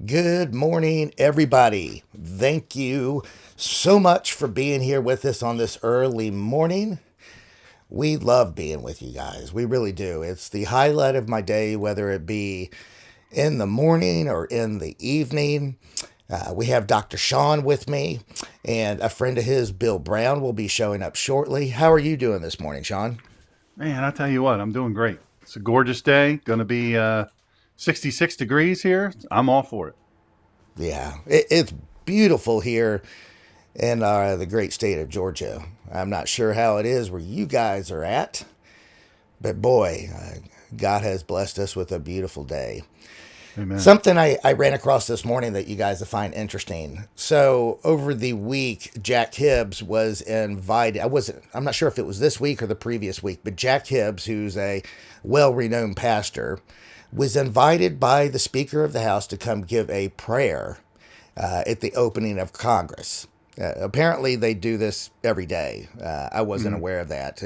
Good morning, everybody. Thank you so much for being here with us on this early morning. We love being with you guys. We really do. It's the highlight of my day, whether it be in the morning or in the evening. We have Dr. Sean with me, and a friend of his, Bill Brown, will be showing up shortly. How are you doing this morning, Sean? Man, I tell you what, I'm doing great. It's a gorgeous day. Going to be 66 degrees here. I'm all for it. Yeah, it's beautiful here in the great state of Georgia. I'm not sure how it is where you guys are at, but boy, God has blessed us with a beautiful day. Amen. Something I ran across this morning that you guys will find interesting. So over the week, Jack Hibbs was invited. I'm not sure if it was this week or the previous week, but Jack Hibbs, who's a well-renowned pastor, was invited by the Speaker of the House to come give a prayer at the opening of Congress. Apparently, they do this every day. I wasn't Mhm. aware of that.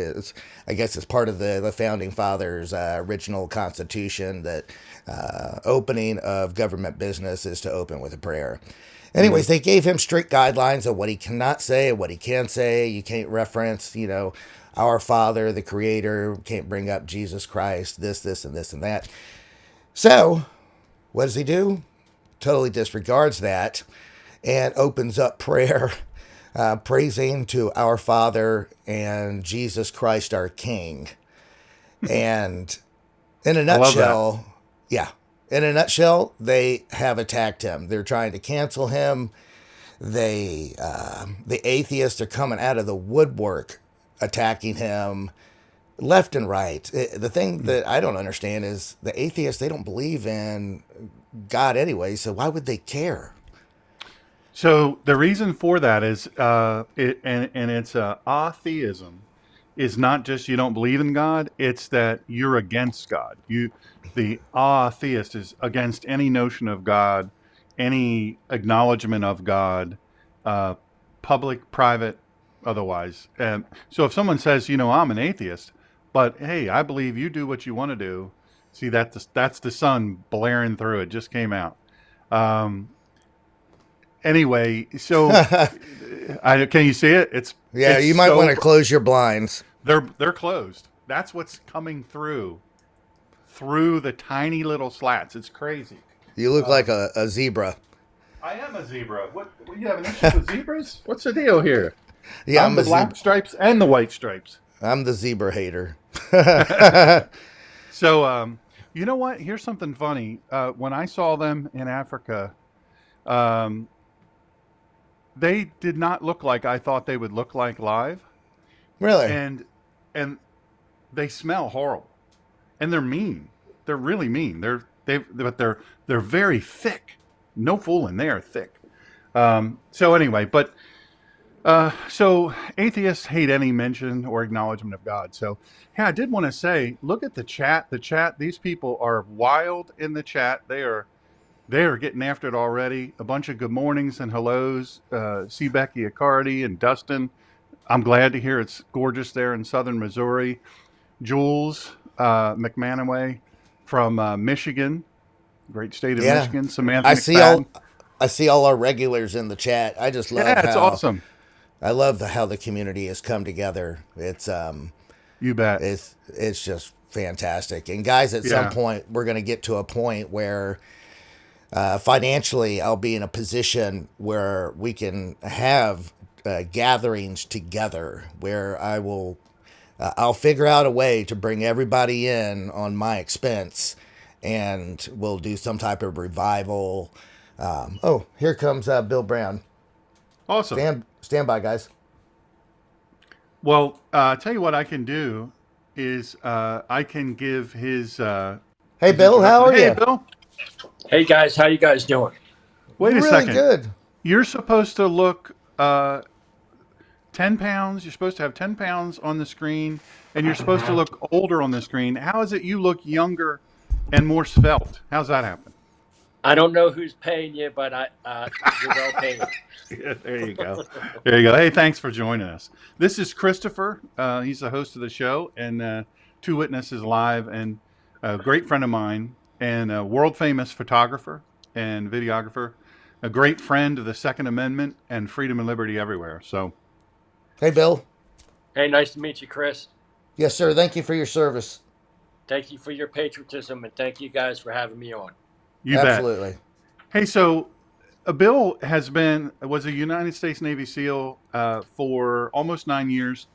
I guess it's part of the founding fathers' original constitution that opening of government business is to open with a prayer. Mhm. Anyways, they gave him strict guidelines of what he cannot say, what he can say. You can't reference, our Father, the Creator. Can't bring up Jesus Christ, this, and this, and that. So, what does he do? Totally disregards that and opens up prayer, praising to our Father and Jesus Christ, our King. And in a I love that. nutshell, yeah, in a nutshell, they have attacked him. They're trying to cancel him. The atheists are coming out of the woodwork, attacking him left and right. The thing Mm. that I don't understand is the atheists, they don't believe in God anyway, so why would they care? So the reason for that is, and it's atheism, is not just you don't believe in God. It's that you're against God. The atheist, is against any notion of God, any acknowledgement of God, uh, public, private, otherwise. And so if someone says, I'm an atheist, but hey, I believe you do what you want to do. See that's the sun blaring through. It just came out. Um, Anyway, so I can you see it? It's Yeah, it's you might want so to close your blinds. they're closed. That's what's coming through the tiny little slats. It's crazy. You look like Um, a zebra. I am a zebra. What you have an issue with zebras? What's the deal here? Yeah, I'm I'm the a black zebra. stripes and the white stripes. I'm the zebra hater. So you know what? Here's something funny. When I saw them in Africa, um, they did not look like I thought they would look like live, Really? and and they smell horrible. And they're mean. They're really mean. They're very thick. No fooling, they are thick. So anyway, but so atheists hate any mention or acknowledgement of God. So yeah, I did want to say, look at the chat. The chat. These people are wild in the chat. They are getting after it already. A bunch of good mornings and hellos. See Becky Accardi and Dustin. I'm glad to hear it's gorgeous there in southern Missouri. Jules McManaway from Michigan, great state of Yeah. Michigan. Samantha I see all McFadden. I see all our regulars in the chat. I just love Yeah, it's how awesome. how the community has come together. You bet. It's just fantastic. And guys, at some Yeah. point we're going to get to a point where financially I'll be in a position where we can have gatherings together where I'll figure out a way to bring everybody in on my expense, and we'll do some type of revival. Oh, here comes Bill Brown. Awesome. Stand by, guys. Well, tell you what I can do is I can give Hey, his Bill, how introduction. are Hey, you? Bill. Hey guys, how you guys doing? Wait a Really second. good. You're supposed to look 10 pounds. You're supposed to have 10 pounds on the screen, and you're supposed to look older on the screen. How is it you look younger and more svelte? How's that happen? I don't know who's paying you, but you're well paid. Yeah, there you go. There you go. Hey, thanks for joining us. This is Christopher. He's the host of the show, and Two Witnesses Live, and a great friend of mine, and a world famous photographer. and videographer, a great friend of the Second Amendment and freedom and liberty everywhere. So, Hey, Bill. Hey, nice to meet you, Chris. Yes, sir. Thank you for your service. Thank you for your patriotism, and thank you guys for having me on. you bet. Absolutely. Hey, so Bill was a United States Navy SEAL for almost 9 years,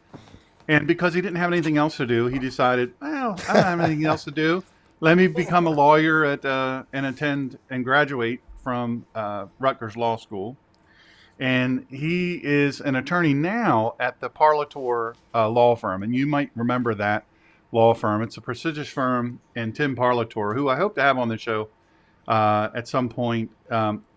and because he didn't have anything else to do, he decided, well, I don't have anything else to do. Let me become a lawyer and attend and graduate from Rutgers Law School. And he is an attorney now at the Parlator law firm, and you might remember that law firm. It's a prestigious firm, and Tim Parlator, who I hope to have on the show at some point.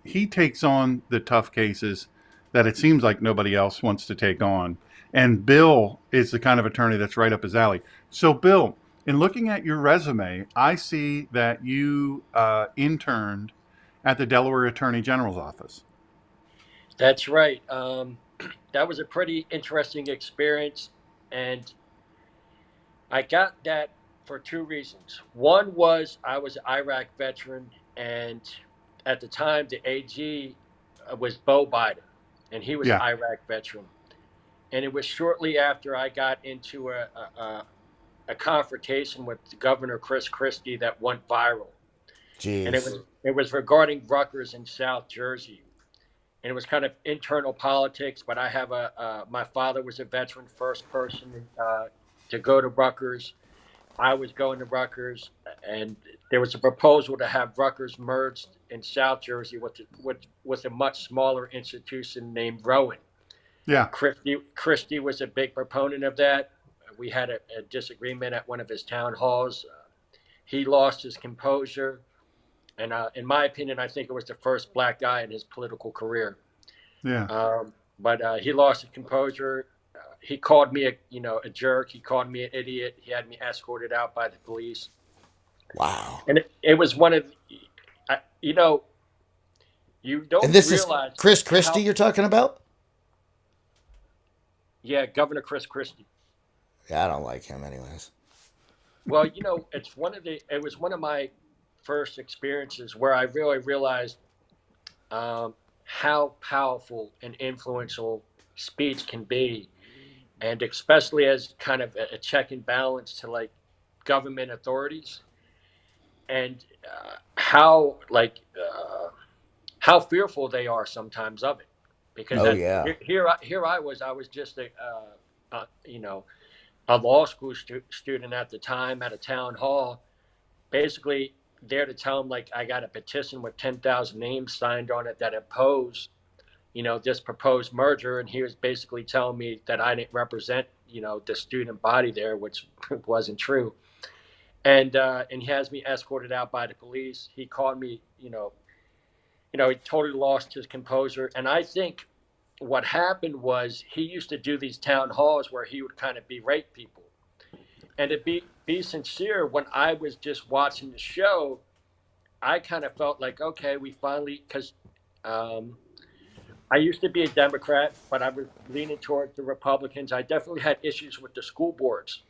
He takes on the tough cases that it seems like nobody else wants to take on. And Bill is the kind of attorney that's right up his alley. So, Bill, in looking at your resume, I see that you interned at the Delaware Attorney General's office. That's right. That was a pretty interesting experience, and I got that for two reasons. One was I was an Iraq veteran, and at the time, the AG was Bo Biden, and he was an Yeah, Iraq veteran. And it was shortly after I got into a confrontation with Governor Chris Christie that went viral, and Jeez. it was regarding Rutgers in South Jersey, and it was kind of internal politics. But I have my father was a veteran, first person to go to Rutgers. I was going to Rutgers, and there was a proposal to have Rutgers merged in South Jersey with a much smaller institution named Rowan. yeah, Christie was a big proponent of that. We had a disagreement at one of his town halls. He lost his composure, and in my opinion, I think it was the first black guy in his political career. yeah. But he lost his composure. He called me a jerk. He called me an idiot. He had me escorted out by the police, Wow. and it was one of, you know, you And don't this is realize Chris Christie how. you're talking about? Yeah, Governor Chris Christie. Yeah, I don't like him, anyways. Well, it was one of my first experiences where I really realized how powerful and influential speech can be, and especially as kind of a check and balance to like government authorities, and how fearful they are sometimes of it, because Oh, Mm-hmm. yeah. here I was just a law school student at the time at a town hall, basically there to tell him like I got a petition with 10,000 names signed on it that oppose, this proposed merger, and he was basically telling me that I didn't represent, the student body there, which wasn't true. And he has me escorted out by the police. He called me, he totally lost his composure, and I think what happened was he used to do these town halls where he would kind of berate people. And to be sincere, when I was just watching the show, I kind of felt like, okay, we finally, because um, I used to be a Democrat, but I was leaning towards the Republicans. I definitely had issues with the school boards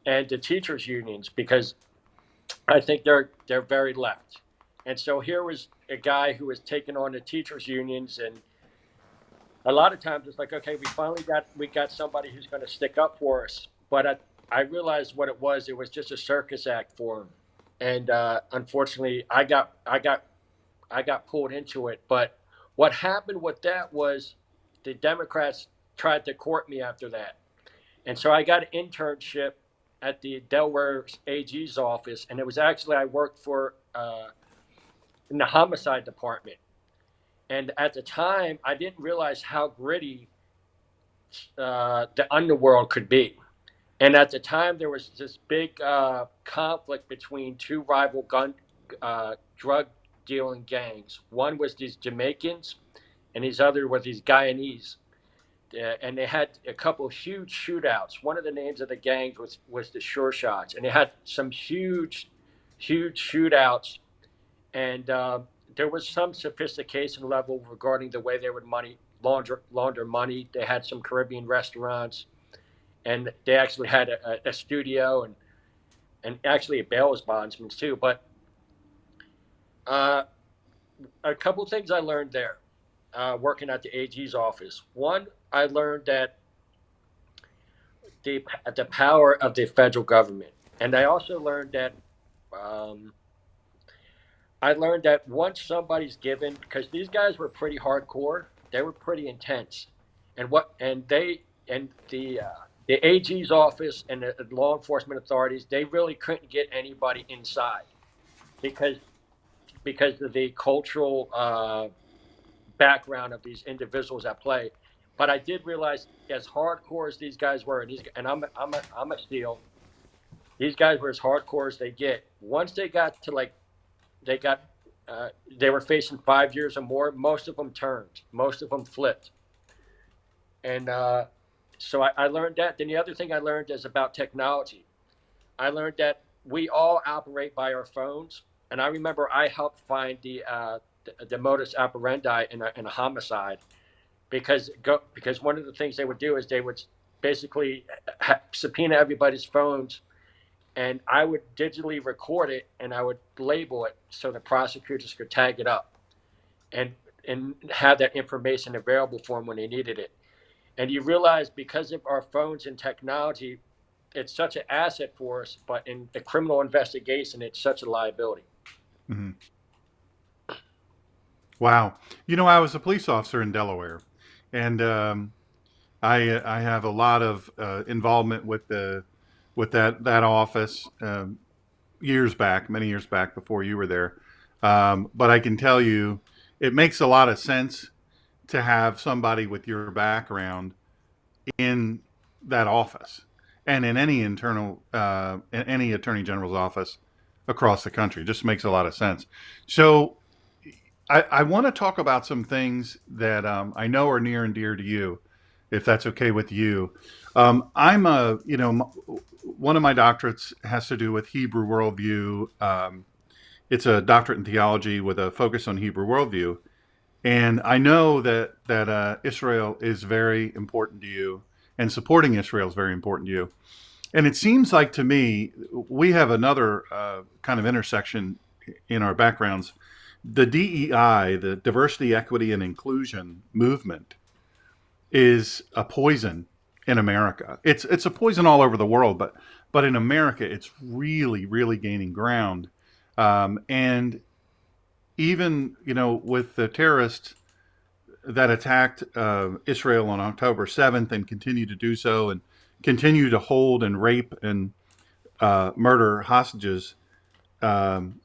and the teachers unions because I think they're very left. And so here was a guy who was taking on the teachers unions, and a lot of times it's like, okay, we got somebody who's going to stick up for us. But I realized what it was. It was just a circus act for him, and unfortunately, I got pulled into it. But what happened with that was the Democrats tried to court me after that. And so I got an internship at the Delaware AG's office. And it was actually, I worked for in the homicide department. And at the time, I didn't realize how gritty the underworld could be. And at the time, there was this big conflict between two rival drug dealing gangs. One was these Jamaicans, and these other were these Guyanese. And they had a couple of huge shootouts. One of the names of the gangs was the Sure Shots, and they had some huge shootouts. And there was some sophistication level regarding the way they would launder money. They had some Caribbean restaurants, and they actually had a studio and actually a bail bondsman too. But uh, a couple of things I learned there, working at the AG's office. One, I learned that the the power of the federal government, and I also learned that um, once somebody's given, because these guys were pretty hardcore, they were pretty intense, and what and they and the AG's office and the law enforcement authorities, they really couldn't get anybody inside because of the cultural background of these individuals at play. But I did realize, as hardcore as these guys were, and I'm a steel. These guys were as hardcore as they get. Once they got to like they got they were facing 5 years or more. Most of them turned. Most of them flipped. And so I learned that. Then the other thing I learned is about technology. I learned that we all operate by our phones. And I remember I helped find the modus operandi in a homicide because one of the things they would do is they would basically subpoena everybody's phones, and I would digitally record it and I would label it so the prosecutors could tag it up and have that information available for them when they needed it. And you realize, because of our phones and technology, it's such an asset for us, but in the criminal investigation, it's such a liability. Hmm. Wow. I was a police officer in Delaware, and I have a lot of involvement with that office, years back, many years back before you were there. But I can tell you, it makes a lot of sense to have somebody with your background in that office and in any in any attorney general's office across the country. It just makes a lot of sense. So I want to talk about some things that I know are near and dear to you, if that's okay with you. I'm a, one of my doctorates has to do with Hebrew worldview. It's a doctorate in theology with a focus on Hebrew worldview. And I know that Israel is very important to you, and supporting Israel is very important to you. And it seems like to me we have another kind of intersection in our backgrounds. The DEI, the diversity, equity, and inclusion movement, is a poison in America. It's a poison all over the world, but in America, it's really really gaining ground. And even with the terrorists that attacked Israel on October 7th and continue to do so and continue to hold and rape and murder hostages, um,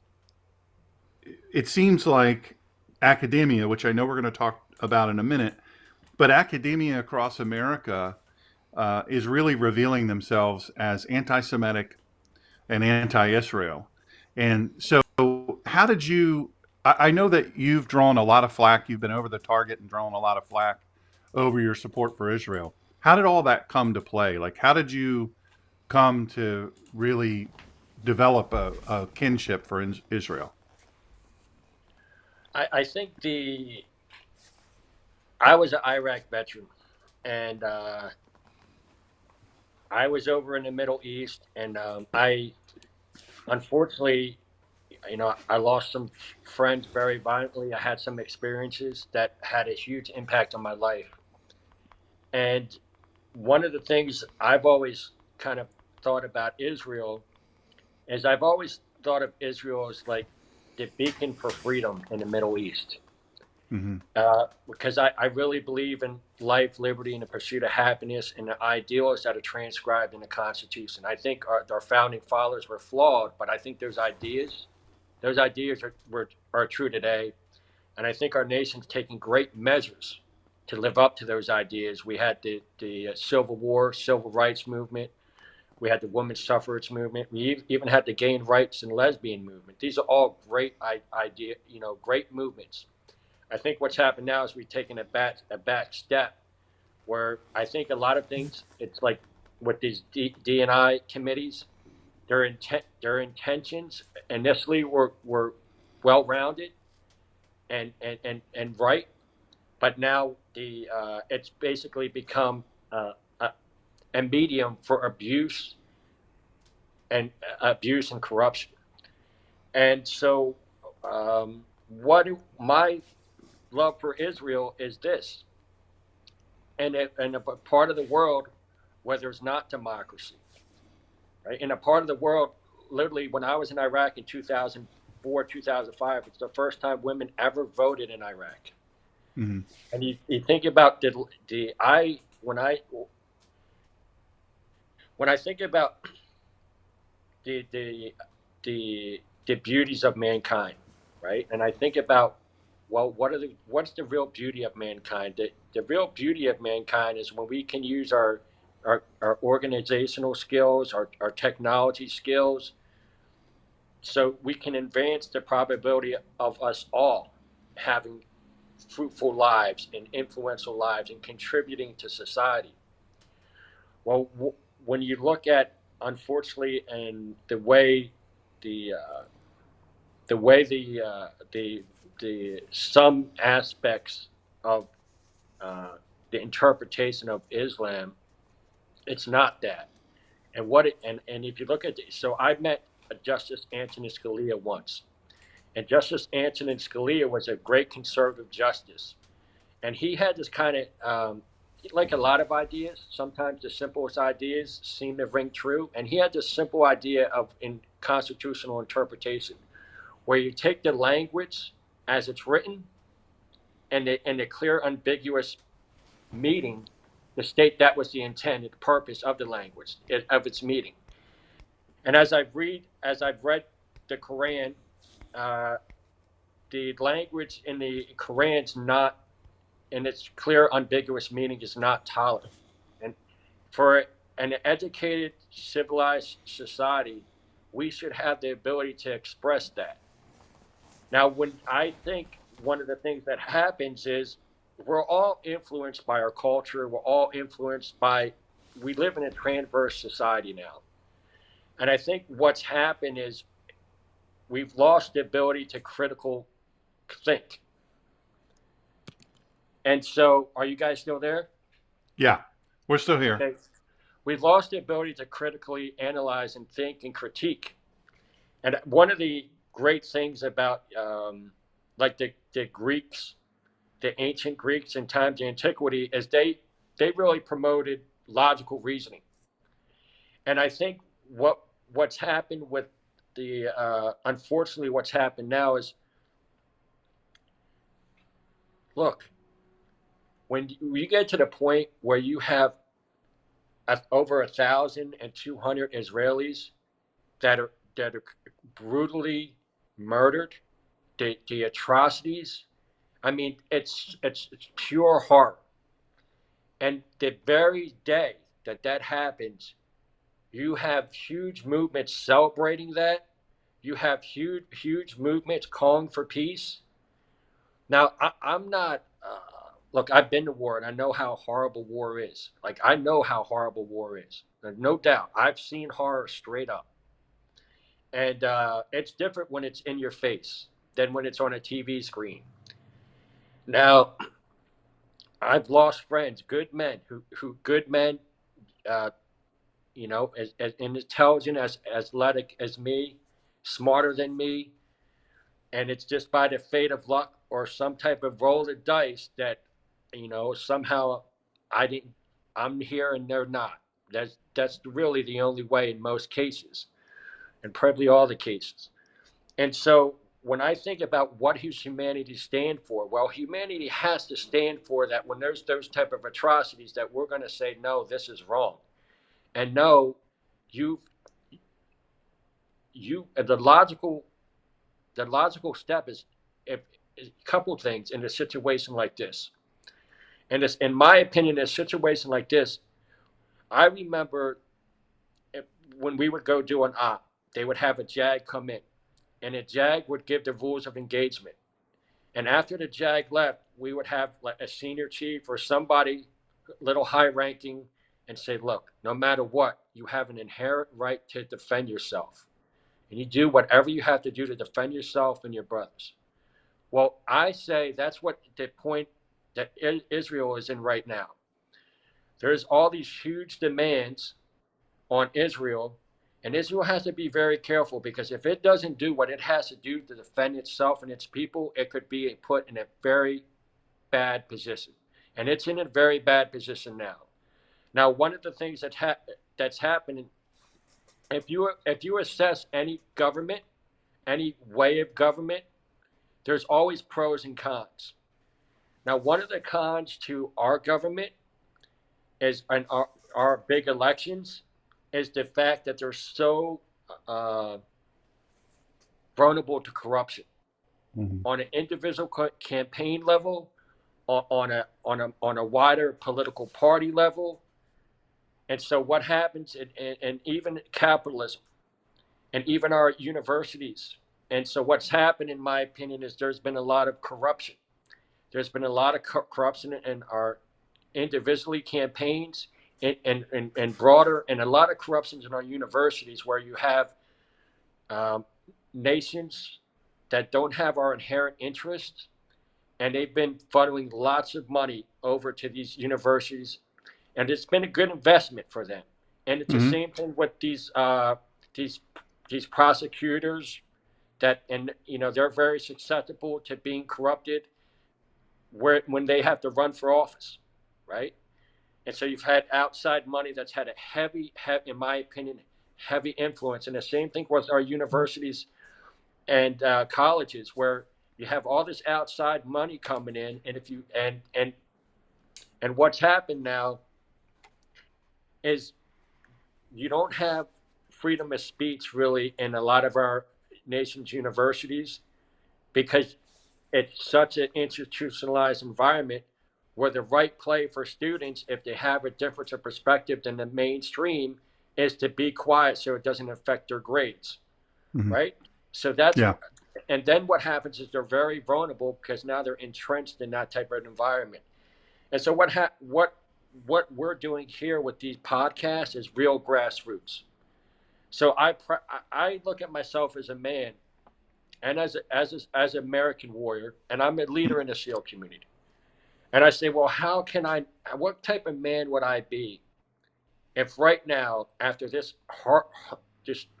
it seems like academia, which I know we're going to talk about in a minute, but academia across America is really revealing themselves as anti-Semitic and anti-Israel. And so, how did you? I know that you've drawn a lot of flack. You've been over the target and drawn a lot of flack over your support for Israel. How did all that come to play? Like, how did you come to really develop a kinship for Israel? I think I was an Iraq veteran, and I was over in the Middle East, and I unfortunately, I lost some friends very violently. I had some experiences that had a huge impact on my life. And one of the things I've always kind of thought about Israel is I've always thought of Israel as like the beacon for freedom in the Middle East. Mm-hmm. Because I really believe in life, liberty, and the pursuit of happiness and the ideals that are transcribed in the Constitution. I think our founding fathers were flawed, but I think those ideas are true today. And I think our nation's taking great measures to live up to those ideas. We had the Civil War, Civil Rights Movement. We had the women's suffrage movement. We even had the gay rights and lesbian movement. These are all great great movements. I think what's happened now is we've taken a back step where I think a lot of things, it's like with these D&I committees, their intentions initially were well rounded and right, but now the it's basically become a, a medium for abuse and corruption. And so, my love for Israel is this, and a part of the world where there's not democracy, right? In a part of the world, literally, when I was in Iraq in 2004, 2005, it's the first time women ever voted in Iraq. Mm-hmm. And you think about the I when I think about the the the beauties of mankind, right? And I think about, well, what's the real beauty of mankind? The real beauty of mankind is when we can use our organizational skills, our technology skills, so we can advance the probability of us all having fruitful lives and influential lives and contributing to society. Well, when you look at, unfortunately, and the the way the some aspects of uh, the interpretation of Islam, it's not that. And and if you look at it, so I met Justice Antonin Scalia once, and Justice Antonin Scalia was a great conservative justice, and he had this kind of like a lot of ideas. Sometimes the simplest ideas seem to ring true, and he had this simple idea of in constitutional interpretation, where you take the language as it's written and the clear, ambiguous meaning to state that was the intended purpose of the language of its meaning. And as I've read the Quran, uh, the language in the Quran's not, in its clear, ambiguous meaning, is not tolerant. And for an educated, civilized society, we should have the ability to express that. Now, when I think one of the things that happens is we're all influenced by our culture. We're all influenced by, we live in a transverse society now. And I think what's happened is we've lost the ability to critical think. And so, are you guys still there? Yeah, we're still here. Okay. We've lost the ability to critically analyze and think and critique. And one of the great things about like the Greeks, the ancient Greeks in times of antiquity, is they really promoted logical reasoning. And I think what's happened with the unfortunately what's happened now is, look, when you get to the point where you have over 1,200 Israelis that are brutally murdered, the atrocities. I mean, it's pure horror. And the very day that that happens, you have huge movements celebrating that. You have huge movements calling for peace. Now, I'm not. Look, I've been to war and I know how horrible war is. Like, I know how horrible war is. There's no doubt. I've seen horror straight up. And it's different when it's in your face than when it's on a TV screen. Now, I've lost friends, good men, who good men, uh, as intelligent, as athletic as me, smarter than me, and it's just by the fate of luck or some type of roll of dice that, somehow I didn't, I'm here and they're not. That's really the only way in most cases, and probably all the cases. And so when I think about what does humanity stand for, well, humanity has to stand for that when there's those type of atrocities that we're going to say, no, this is wrong. And no, you the logical step is, if a couple things in a situation like this. And this, in my opinion, in a situation like this, I remember when we would go do an op, they would have a JAG come in, and a JAG would give the rules of engagement. And after the JAG left, we would have like a senior chief or somebody little high ranking and say, look, no matter what, you have an inherent right to defend yourself. And you do whatever you have to do to defend yourself and your brothers. Well, I say that's what the point that Israel is in right now. There's all these huge demands on Israel, And Israel has to be very careful, because if it doesn't do what it has to do to defend itself and its people, it could be put in a very bad position. And it's in a very bad position now. Now, one of the things that's happening, if you assess any government, any way of government, there's always pros and cons. Now, one of the cons to our government is, and our big elections, is the fact that they're so uh, vulnerable to corruption Mm-hmm. on an individual campaign level, on a wider political party level. And so what happens, and even capitalism, and even our universities. And so what's happened, in my opinion, is there's been a lot of corruption. There's been a lot of corruption in our individually campaigns, and broader, and a lot of corruptions in our universities, where you have um, nations that don't have our inherent interests, and they've been funneling lots of money over to these universities, and it's been a good investment for them. And it's the Mm-hmm. same thing with these these prosecutors, that, and they're very susceptible to being corrupted, when they have to run for office, right? And so you've had outside money that's had a heavy, in my opinion, heavy influence. And the same thing with our universities and colleges, where you have all this outside money coming in, and if you and what's happened now is, you don't have freedom of speech really in a lot of our nation's universities, because it's such an institutionalized environment, where the right play for students, if they have a difference of perspective than the mainstream, is to be quiet so it doesn't affect their grades, Mm-hmm. right? So that's, Yeah. and then what happens is they're very vulnerable, because now they're entrenched in that type of environment. And so what we're doing here with these podcasts is real grassroots. So I look at myself as a man, and as an American warrior, and I'm a leader in the SEAL community. And I say, well, what type of man would I be if right now, after this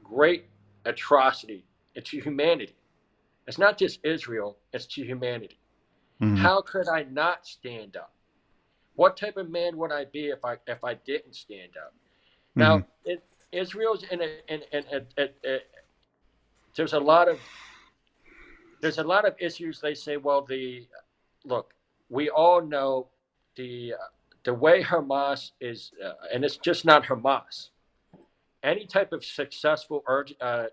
great atrocity to humanity, it's not just Israel, it's to humanity. Mm-hmm. How could I not stand up? What type of man would I be if I didn't stand up? Mm-hmm. Now, Israel's there's a lot of issues. They say, well, look, we all know the the way Hamas is, and it's just not Hamas. Any type of successful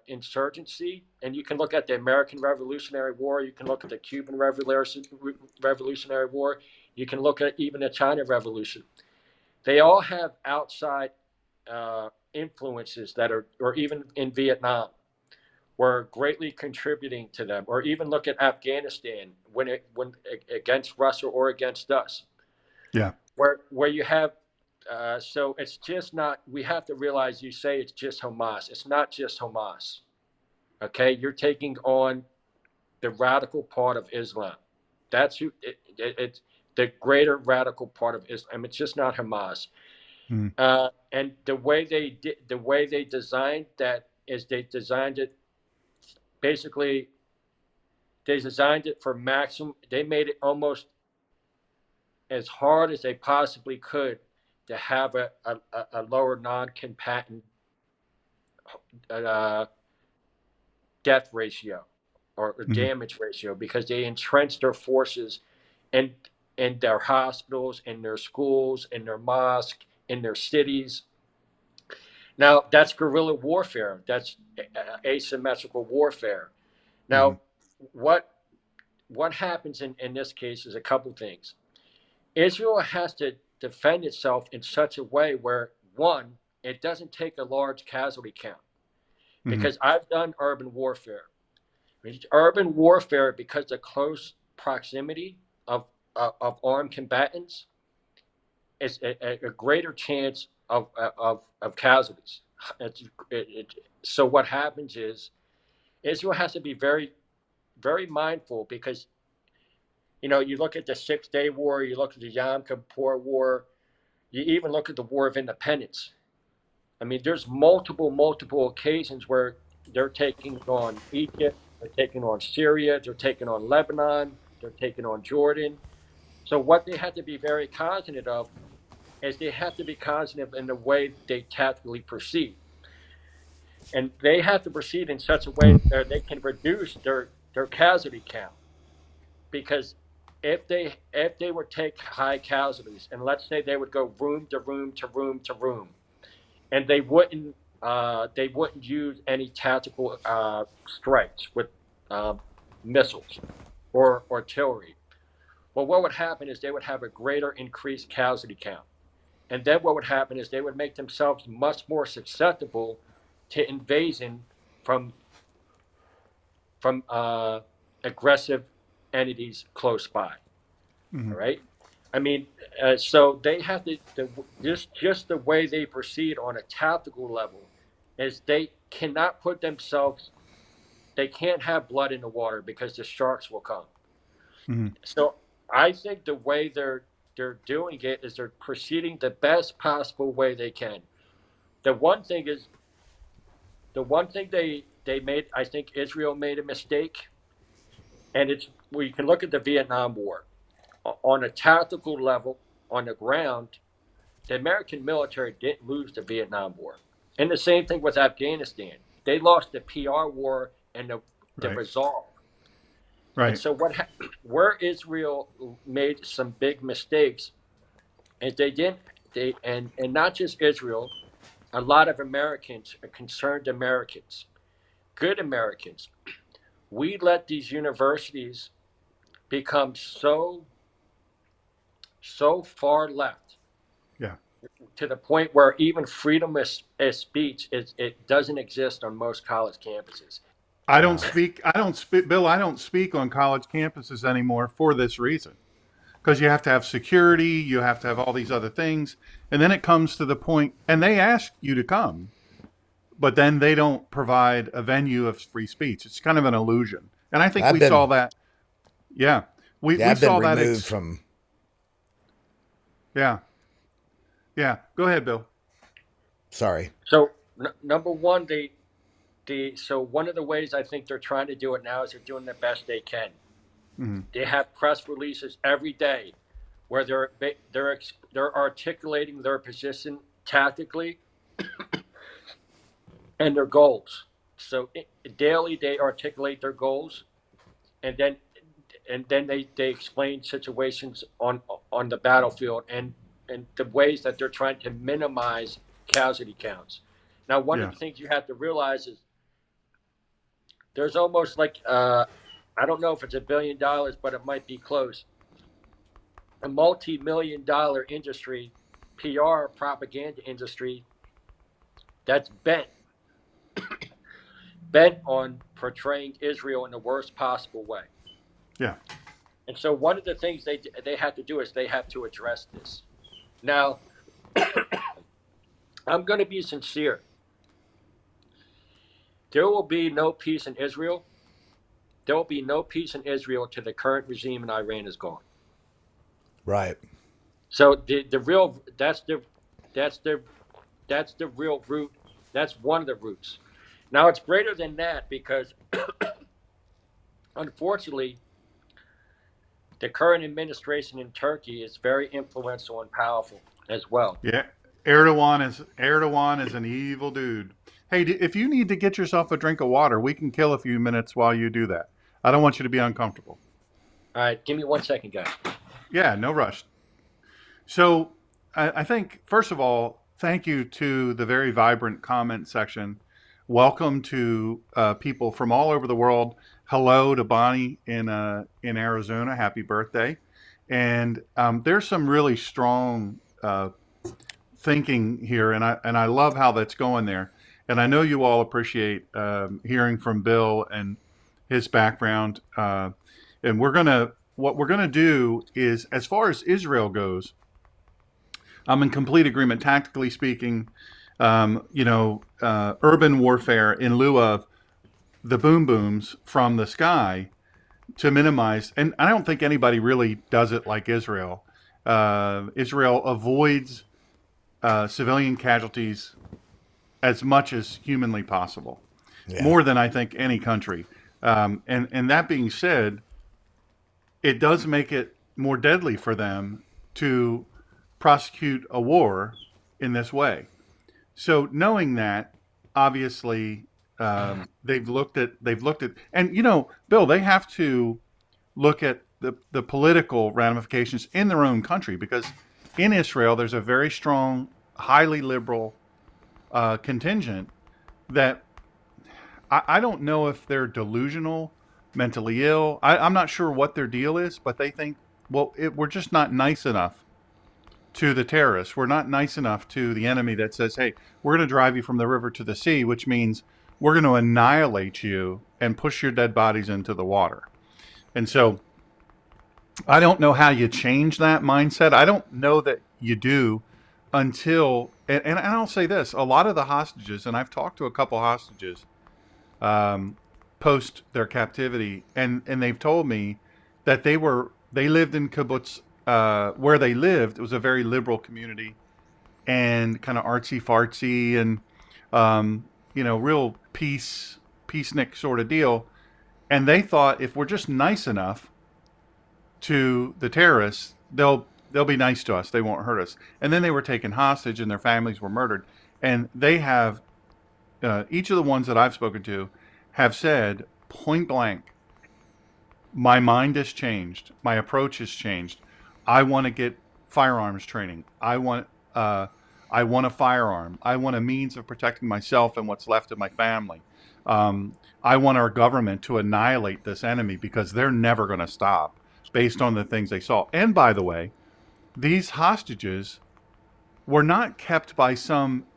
insurgency, and you can look at the American Revolutionary War, you can look at the Cuban Revolutionary War, you can look at even the China Revolution. They all have outside influences that are, or even in Vietnam, were greatly contributing to them. Or even look at Afghanistan, when against Russia or against us, Yeah. where you have. So it's just not. We have to realize. You say it's just Hamas. It's not just Hamas. Okay, you're taking on the radical part of Islam. That's who. It's the greater radical part of Islam. It's just not Hamas. Mm-hmm. And the way they designed that is, they designed it basically. They designed it for maximum. They made it almost as hard as they possibly could to have a lower non-combatant uh, death ratio, or Mm-hmm. damage ratio, because they entrenched their forces in their hospitals, in their schools, in their mosques, in their cities. Now that's guerrilla warfare. That's asymmetrical warfare. Mm-hmm. Now, what happens in this case is a couple things. Israel has to defend itself in such a way where, one, it doesn't take a large casualty count. Mm-hmm. Because I've done urban warfare. Urban warfare, because the close proximity of armed combatants, is a greater chance of casualties. So what happens is, Israel has to be very, very mindful, because you look at the 6 Day War, you look at the Yom Kippur War, you even look at the War of Independence. I mean, there's multiple occasions where they're taking on Egypt, they're taking on Syria, they're taking on Lebanon, they're taking on Jordan. So what they have to be very cognizant of is they have to be cognizant in the way they tactically proceed, and they have to proceed in such a way that they can reduce their casualty count. Because if they would take high casualties, and let's say they would go room to room to room to room, and they wouldn't use any tactical strikes with uh, missiles or artillery. Well, what would happen is they would have a greater increased casualty count, and then what would happen is they would make themselves much more susceptible to invasion from from aggressive entities close by. Hmm. All right. I mean, so they have just the way they proceed on a tactical level is they cannot put themselves. They can't have blood in the water because the sharks will come. Hmm. So I think the way they're doing it is they're proceeding the best possible way they can. The one thing is the one thing they made. I think Israel made a mistake, and it's we can look at the Vietnam War on a tactical level on the ground. The American military didn't lose the Vietnam War. And the same thing with Afghanistan. They lost the PR war and the Right. resolve. And Right. so where Israel made some big mistakes is they didn't they and not just Israel, a lot of Americans, concerned Americans, good Americans, we let these universities become so far left Yeah. to the point where even freedom of speech it doesn't exist on most college campuses. Wow. Bill, I don't speak on college campuses anymore for this reason. Because you have to have security, you have to have all these other things. And then it comes to the point, and they ask you to come, but then they don't provide a venue of free speech. It's kind of an illusion. And I think I've we saw been that. Yeah. yeah, We I've been saw that. removed from. Yeah. Yeah. Go ahead, Bill. Sorry. So number one, so one of the ways I think they're trying to do it now is they're doing the best they can. Mm-hmm. They have press releases every day where they're articulating their position tactically and their goals. So daily they articulate their goals, and then they explain situations on the battlefield and the ways that they're trying to minimize casualty counts. Now, one of Yeah. the things you have to realize is there's almost like I don't know if it's $1 billion, but it might be close. A multi-million-dollar industry, PR propaganda industry that's bent on portraying Israel in the worst possible way. Yeah. And so one of the things they have to do is they have to address this. Now, I'm going to be sincere. There will be no peace in Israel. There will be no peace in Israel till the current regime in Iran is gone. Right. So the real that's the that's the real root. That's one of the roots. Now it's greater than that because unfortunately the current administration in Turkey is very influential and powerful as well. Yeah. Erdogan is an evil dude. Hey, if you need to get yourself a drink of water, we can kill a few minutes while you do that. I don't want you to be uncomfortable. All right, give me 1 second, guys. Yeah, no rush. So I think, first of all, thank you to the very vibrant comment section. Welcome to people from all over the world. Hello to Bonnie in Arizona. Happy birthday. And there's some really strong thinking here, and I love how that's going there. And I know you all appreciate hearing from Bill and his background. And what we're gonna do is, as far as Israel goes, I'm in complete agreement. Tactically speaking, urban warfare in lieu of the boom booms from the sky to minimize. And I don't think anybody really does it like Israel. Israel avoids civilian casualties as much as humanly possible, Yeah. more than I think any country. And that being said, it does make it more deadly for them to prosecute a war in this way. So knowing that, obviously, they've looked at, and Bill, they have to look at the political ramifications in their own country, because in Israel there's a very strong, highly liberal contingent that I don't know if they're delusional, mentally ill. I'm not sure what their deal is, but they think, well, we're just not nice enough to the terrorists. We're not nice enough to the enemy that says, hey, we're going to drive you from the river to the sea, which means we're going to annihilate you and push your dead bodies into the water. And so I don't know how you change that mindset. I don't know that you do until, and I'll say this, a lot of the hostages, and I've talked to a couple hostages um, post their captivity, and they've told me that they lived in kibbutz where they lived. It was a very liberal community and kind of artsy fartsy and real peacenik sort of deal. And they thought if we're just nice enough to the terrorists, they'll be nice to us. They won't hurt us. And then they were taken hostage and their families were murdered. And they have each of the ones that I've spoken to have said point blank, my mind has changed, my approach has changed. I want to get firearms training. I want a firearm. I want a means of protecting myself and what's left of my family. I want our government to annihilate this enemy because they're never going to stop based on the things they saw. And by the way, these hostages were not kept by some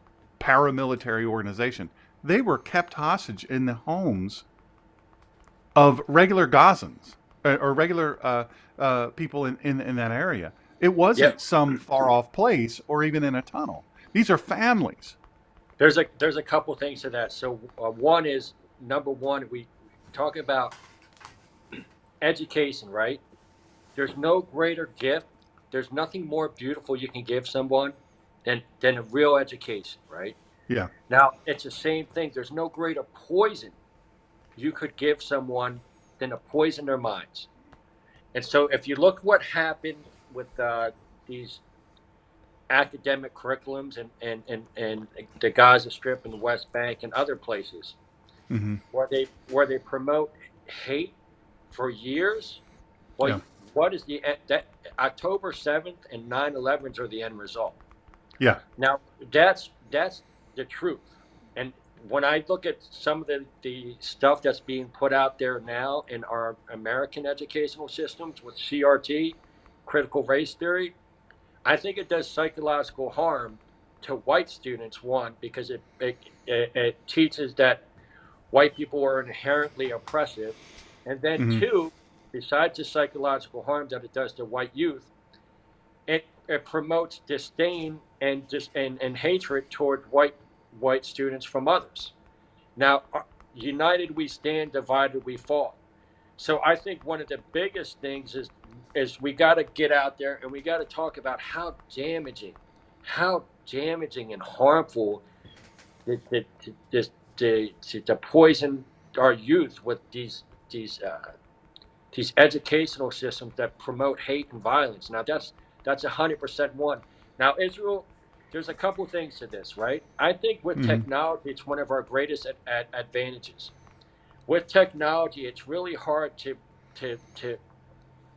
paramilitary organization. They were kept hostage in the homes of regular Gazans or regular people in that area. It Yep. wasn't some far off place or even in a tunnel. These are families. There's a couple things to that. So one is number one, we talk about education, right? There's no greater gift. There's nothing more beautiful you can give someone than a real education, right? Yeah. Now it's the same thing. There's no greater poison you could give someone than to poison their minds. And so if you look what happened with these academic curriculums and the Gaza Strip and the West Bank and other places Hmm. where they promote hate for years. Well, Yeah. what is the that October 7th and 9/11s are the end result. Yeah. Now that's the truth. And when I look at some of the stuff that's being put out there now in our American educational systems with CRT, critical race theory, I think it does psychological harm to white students. One, because it teaches that white people are inherently oppressive, and then Hmm. two, besides the psychological harm that it does to white youth, it promotes disdain and hatred toward white students from others. Now, united we stand, divided we fall. So I think one of the biggest things is we got to get out there and we got to talk about how damaging and harmful to poison our youth with these educational systems that promote hate and violence. Now that's 100% one. Now Israel, there's a couple things to this, right? I think with Hmm. technology, it's one of our greatest advantages. With technology, it's really hard to to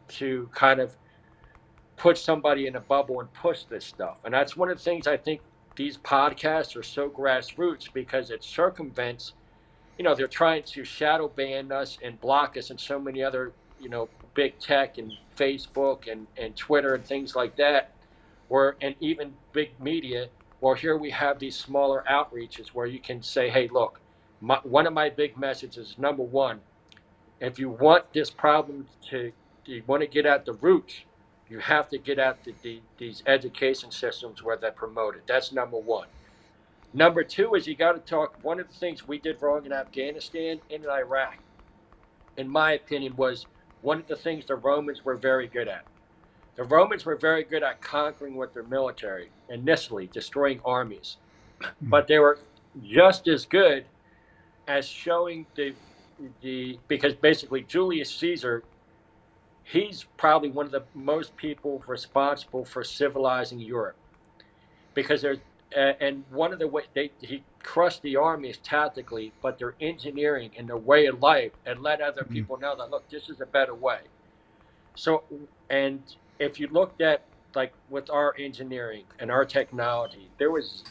to kind of put somebody in a bubble and push this stuff. And that's one of the things I think these podcasts are so grassroots because it circumvents, they're trying to shadow ban us and block us and so many other, big tech and Facebook and Twitter and things like that, and even big media. Well, here we have these smaller outreaches where you can say, hey, look, one of my big messages, number one, if you want this problem you want to get at the roots, you have to get at these education systems where they promote it. That's number one. Number two is you got to talk. One of the things we did wrong in Afghanistan and in Iraq, in my opinion, was one of the things the Romans were very good at. The Romans were very good at conquering with their military, initially destroying armies. But they were just as good as showing the because basically Julius Caesar, he's probably one of the most people responsible for civilizing Europe because there's and one of the way he crushed the armies tactically, but their engineering and their way of life and let other Mhm. people know that look, this is a better way. So, and if you looked at like with our engineering and our technology, there was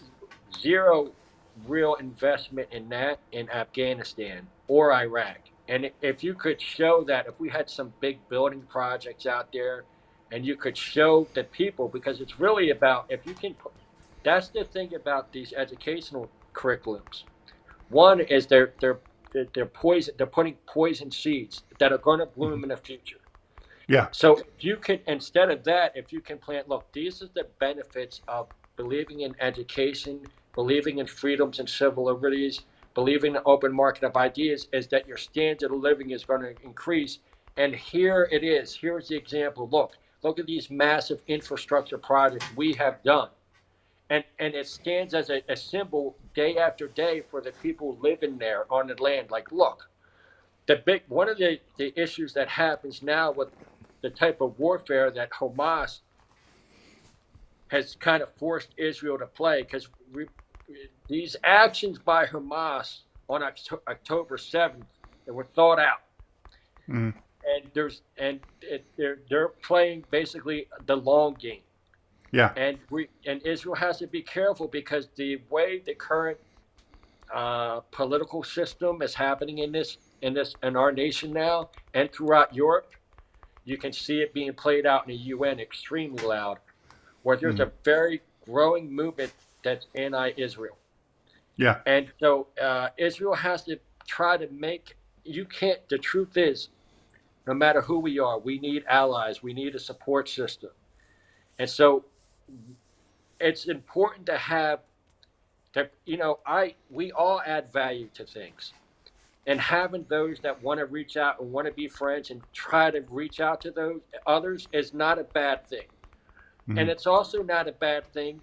zero real investment in that in Afghanistan or Iraq. And if you could show that, if we had some big building projects out there, and you could show the people, because it's really about if you can. That's the thing about these educational curriculums. One is they're poison. They're putting poison seeds that are going to Mhm. bloom in the future. Yeah. So if you can, instead of that, if you can plant, look, these are the benefits of believing in education, believing in freedoms and civil liberties, believing in the open market of ideas, is that your standard of living is going to increase. And here it is. Here's the example. Look at these massive infrastructure projects we have done. And it stands as a symbol day after day for the people living there on the land. Like, look, the big one of the issues that happens now with the type of warfare that Hamas has kind of forced Israel to play, because these actions by Hamas on October 7th that were thought out, Mhm. and they're playing basically the long game, Yeah. and Israel has to be careful because the way the current political system is happening in our nation now and throughout Europe. You can see it being played out in the UN extremely loud, where there's Mhm. a very growing movement that's anti-Israel. Yeah. And so Israel has to try to make, you can't, the truth is, no matter who we are, we need allies, we need a support system. And so it's important to have, we all add value to things. And having those that want to reach out and want to be friends and try to reach out to those others is not a bad thing. And Mhm. it's also not a bad thing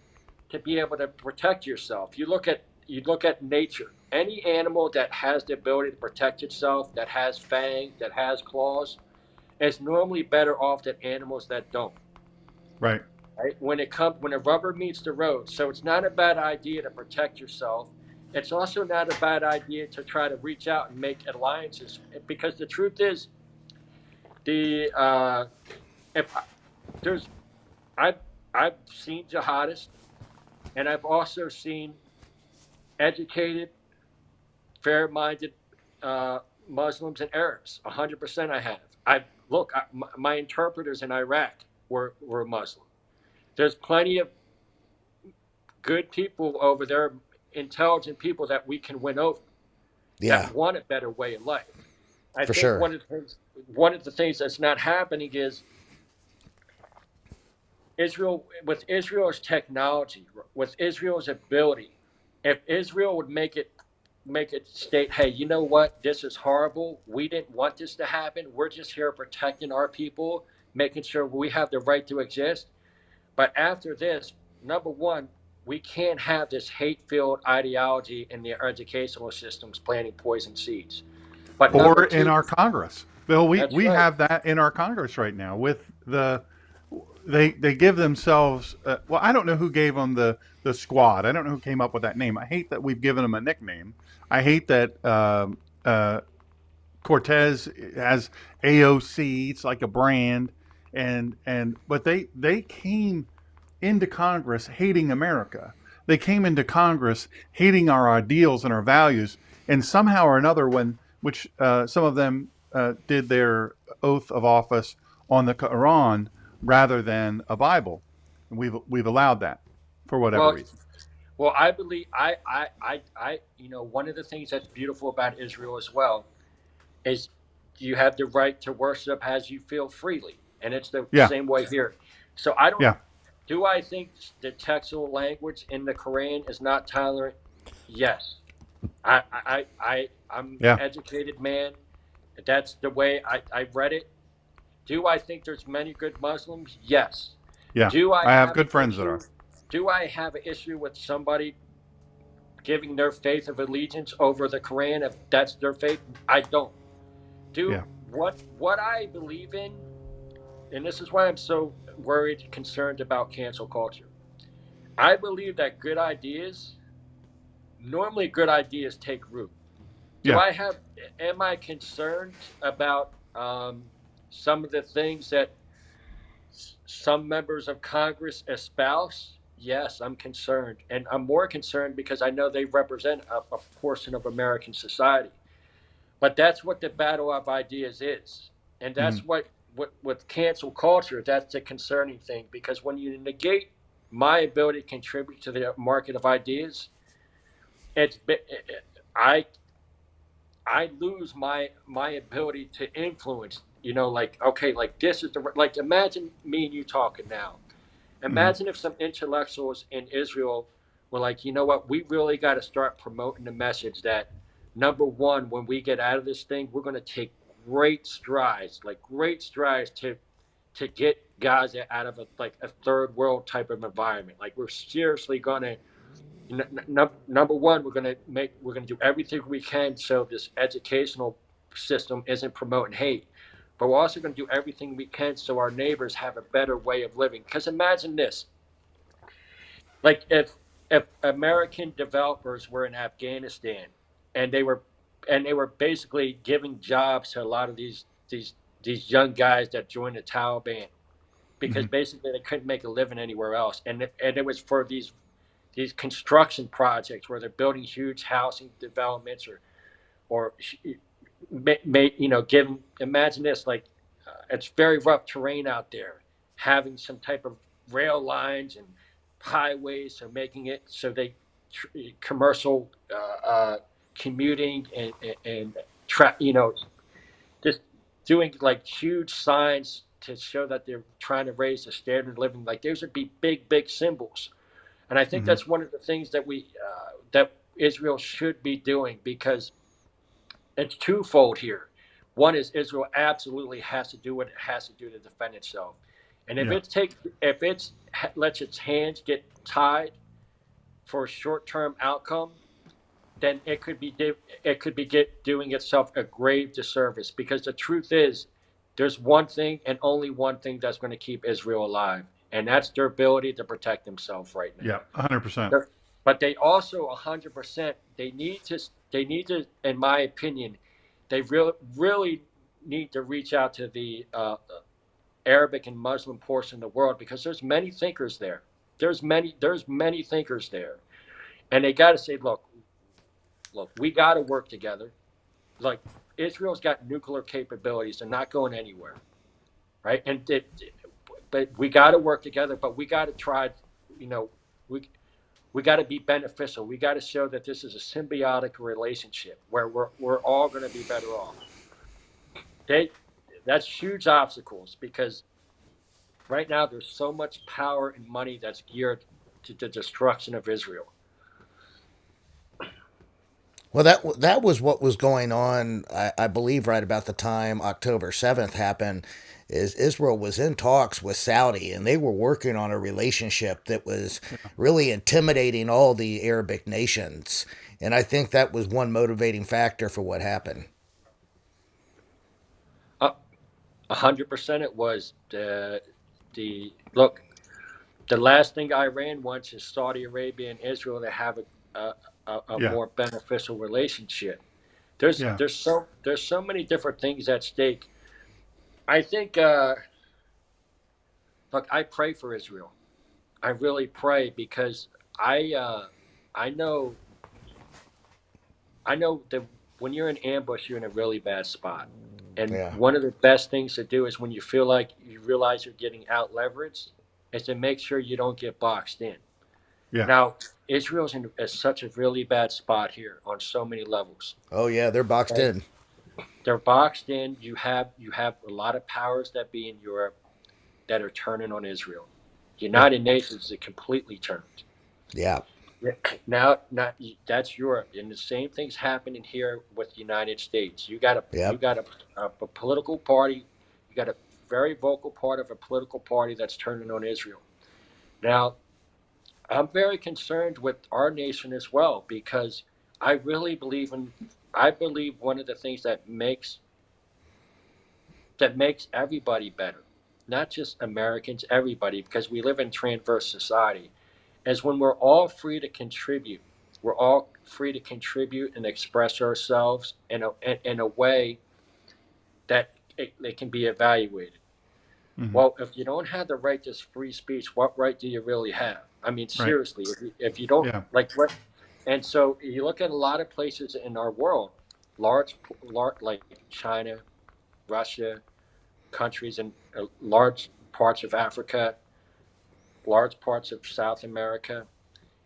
to be able to protect yourself. You look at nature. Any animal that has the ability to protect itself, that has fangs, that has claws, is normally better off than animals that don't. Right. Right? When the rubber meets the road, so it's not a bad idea to protect yourself. It's also not a bad idea to try to reach out and make alliances, because the truth is, the if there's I've I've seen jihadists, and I've also seen educated, fair-minded uh, Muslims and Arabs. 100%, I have. My interpreters in Iraq were Muslim. There's plenty of good people over there, intelligent people that we can win over, that Yeah, want a better way of life. I for think sure. one of the things that's not happening is Israel's technology, with Israel's ability. If Israel would make it state, hey, you know what, this is horrible. We didn't want this to happen. We're just here protecting our people, making sure we have the right to exist. But after this, number one, we can't have this hate-filled ideology in the educational systems planting poison seeds. But number Or in two, our Congress. Bill, we, that's we right. have that in our Congress right now with they give themselves well, I don't know who gave them the squad. I don't know who came up with that name. I hate that we've given them a nickname. I hate that Cortez has AOC. It's like a brand, and but they came into Congress hating America. They came into Congress hating our ideals and our values, and somehow or another, when which some of them did their oath of office on the Quran rather than a Bible, and we've allowed that for whatever Well, reason. well, I believe one of the things that's beautiful about Israel as well is you have the right to worship as you feel freely, and it's the Yeah, same way here. So I don't. yeah, Do I think the textual language in the Quran is not tolerant? Yes. I'm yeah, educated man. That's the way I read it. Do I think there's many good Muslims? Yes. yeah. Do I I have have an good friends that are. issue? Do I have an issue with somebody giving their faith of allegiance over the Quran, if that's their faith. I don't. Yeah. Do what I believe in, and this is why I'm so worried, concerned about cancel culture. I believe that normally good ideas take root. Do Yeah. I have, am I concerned about some of the things that some members of Congress espouse? Yes, I'm concerned. And I'm more concerned because I know they represent a portion of American society. But that's what the battle of ideas is. And Mhm. that's what with cancel culture, that's the concerning thing. Because when you negate my ability to contribute to the market of ideas, it's I I lose my ability to influence. Like, okay, like this is like, imagine me and you talking now. Mhm. Imagine if some intellectuals in Israel were like, you know what, we really got to start promoting the message that, number one, when we get out of this thing, we're going to take great strides to get Gaza out of a third world type of environment. Like, we're seriously going to, number one, we're going to do everything we can so this educational system isn't promoting hate, but we're also going to do everything we can so our neighbors have a better way of living. Because imagine this, like, if American developers were in Afghanistan and they were basically giving jobs to a lot of these young guys that joined the Taliban, because Mhm. basically they couldn't make a living anywhere else, and it was for these construction projects where they're building huge housing developments, or given, imagine this, like, it's very rough terrain out there, having some type of rail lines and highways, so making it so they commercial commuting and just doing like huge signs to show that they're trying to raise the standard of living. Like, those would be big symbols, and I think Mhm. that's one of the things that Israel should be doing, because it's twofold here. One is Israel absolutely has to do what it has to do to defend itself, and Yeah. if it's lets its hands get tied for a short term outcome, then it could be doing itself a grave disservice. Because the truth is, there's one thing and only one thing that's going to keep Israel alive, and that's their ability to protect themselves right now. Yeah. 100%. But they also 100%, they need to, in my opinion, they really need to reach out to the Arabic and Muslim portion of the world, because there's many thinkers there. There's many thinkers there, and they got to say, look, we got to work together. Like, Israel's got nuclear capabilities; they're not going anywhere, right? But we got to work together. But we got to try, you know, we we got to be beneficial. We got to show that this is a symbiotic relationship where we're all going to be better off. They That's huge obstacles, because right now there's so much power and money that's geared to the destruction of Israel. Well, that was what was going on. I believe right about the time October 7th happened, is Israel was in talks with Saudi, and they were working on a relationship that was really intimidating all the Arabic nations. And I think that was one motivating factor for what happened. 100% it was the look. The last thing Iran wants is Saudi Arabia and Israel to have a Yeah. more beneficial relationship. There's Yeah. there's so there's so many different things at stake. I think look, I pray for Israel. I really pray, because I uh, I know I know that when you're in ambush, you're in a really bad spot. And Yeah. one of the best things to do is, when you feel like you realize you're getting out leveraged, is to make sure you don't get boxed in. Yeah. Now, Israel's in such a really bad spot here on so many levels. Oh yeah, they're boxed Okay? in. They're boxed in. You have a lot of powers that be in Europe that are turning on Israel. Yeah. United Nations is completely turned. Yeah. Yeah. Now, that's Europe, and the same thing's happening here with the United States. You Yep. got a political party, you got a very vocal part of a political party that's turning on Israel. Now, I'm very concerned with our nation as well because I really believe in. I believe one of the things that makes everybody better, not just Americans, everybody, because we live in transverse society, is when we're all free to contribute. We're all free to contribute and express ourselves in a way that it can be evaluated. Hmm. Well, if you don't have the right to free speech, what right do you really have? I mean, Right. seriously, if you don't Yeah. like what, and so you look at a lot of places in our world, large like China, Russia, countries in large parts of Africa, large parts of South America,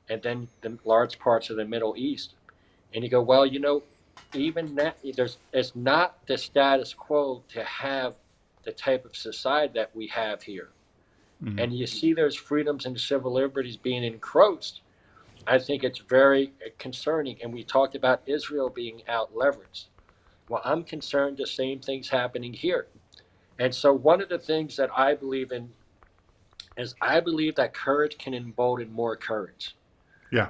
and then the large parts of the Middle East. And you go, well, even that it's not the status quo to have the type of society that we have here. Hmm. And you see those freedoms and civil liberties being encroached. I think it's very concerning. And we talked about Israel being out leveraged. Well, I'm concerned the same thing's happening here. And so one of the things that I believe in is I believe that courage can embolden more courage. Yeah.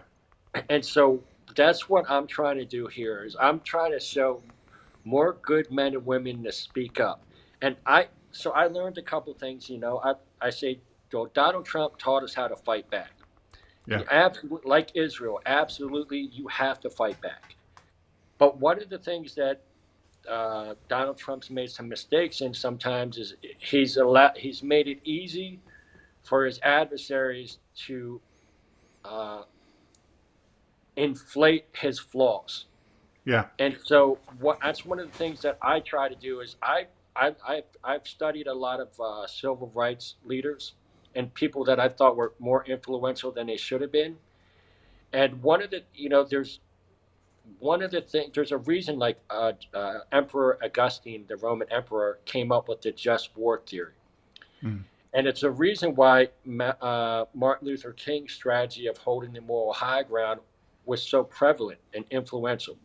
And so that's what I'm trying to do here is I'm trying to show more good men and women to speak up. And I learned a couple things, I say, well, Donald Trump taught us how to fight back. Yeah. Absolutely, like Israel, absolutely, you have to fight back. But one of the things that Donald Trump's made some mistakes in sometimes is he's made it easy for his adversaries to uh, inflate his flaws. Yeah. And so that's one of the things that I try to do is I've studied a lot of civil rights leaders and people that I thought were more influential than they should have been. And one of the there's one of the things there's a reason like Emperor Augustine, the Roman emperor, came up with the just war theory. Mm. And it's a reason why Martin Luther King's strategy of holding the moral high ground was so prevalent and influential.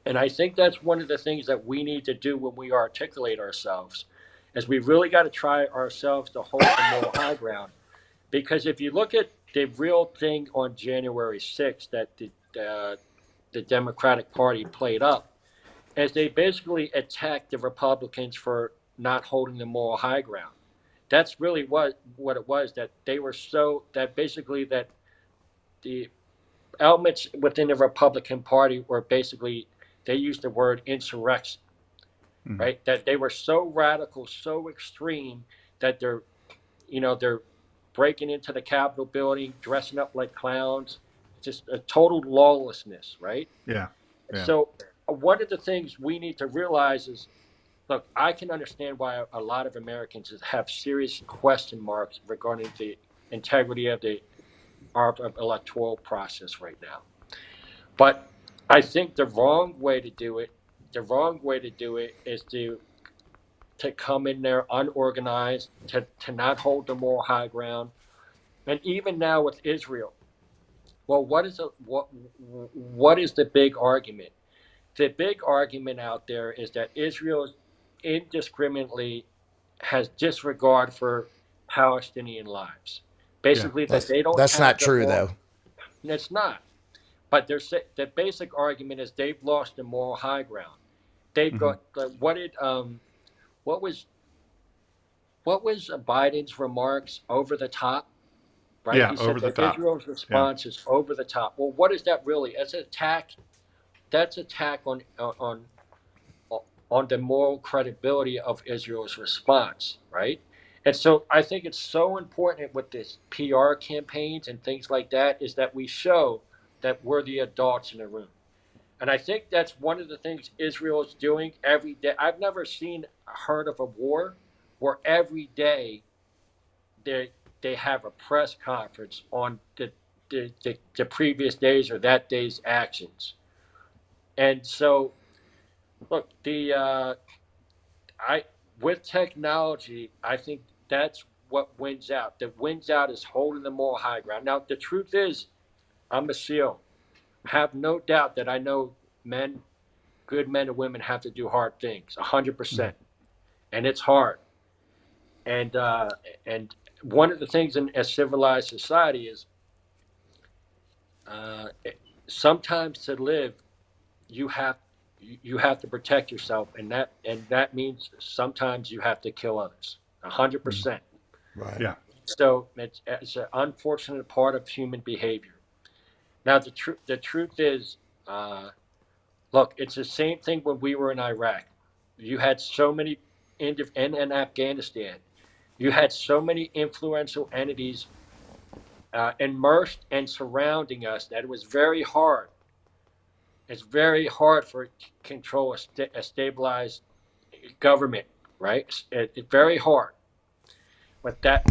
And I think that's one of the things that we need to do when we articulate ourselves, is we really got to try ourselves to hold the moral high ground. Because if you look at the real thing on January 6th that the Democratic Party played up, is they basically attacked the Republicans for not holding the moral high ground. That's really what it was, that they were so that basically that the elements within the Republican Party were basically they used the word insurrection, Mm. right? That they were so radical, so extreme that they're breaking into the Capitol building, dressing up like clowns, just a total lawlessness, right? Yeah. Yeah. So one of the things we need to realize is, look, I can understand why a lot of Americans have serious question marks regarding the integrity of our electoral process right now. But I think the wrong way to do it is to come in there unorganized, to not hold the moral high ground. And even now with Israel, well, what is the big argument? The big argument out there is that Israel indiscriminately has disregard for Palestinian lives. Yeah. Basically, that they don't That's have not the true moral. though. It's not. But the basic argument is they've lost the moral high ground. They've Hmm. got what was what was Biden's remarks over the top, right? Yeah. He said Over the that top. Israel's Yeah. response is over the top. Well, what is that really? It's an attack. That's attack on the moral credibility of Israel's response, right? And so I think it's so important with this PR campaigns and things like that is that we show that we're the adults in the room. And I think that's one of the things Israel is doing every day. I've never heard of a war where every day they they have a press conference on the previous days or that day's actions. And so, look, the I with technology, I think that's what wins out. The wins out is holding the moral high ground. Now, the truth is, I'm a SEAL. Have no doubt that I know men, good men and women, have to do hard things, Mm. 100%, and it's hard. And one of the things in a civilized society is uh, sometimes to live, you have you have to protect yourself, and that means sometimes you have to kill others. 100%. Right. Yeah. So it's an unfortunate part of human behavior. Now the truth is, uh, look, it's the same thing when we were in Iraq. You had so many in Afghanistan. You had so many influential entities immersed and surrounding us that it was very hard. It's very hard for control a stabilized government, right? It's very hard with that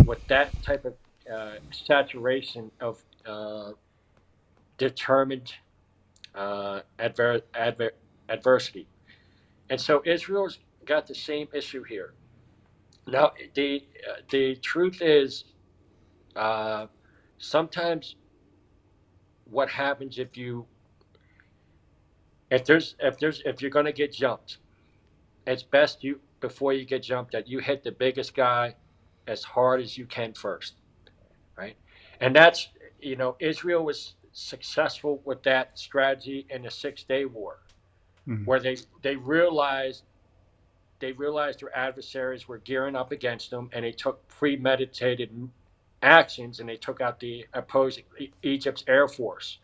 type of saturation of determined adversity. And so Israel's got the same issue here. Now, the truth is, uh, sometimes what happens if you're going to get jumped, it's best you before you get jumped that you hit the biggest guy as hard as you can first, right? And that's Israel was successful with that strategy in the 6 Day War, Mm. where they realized their adversaries were gearing up against them, and they took premeditated actions, and they took out the opposing Egypt's air force,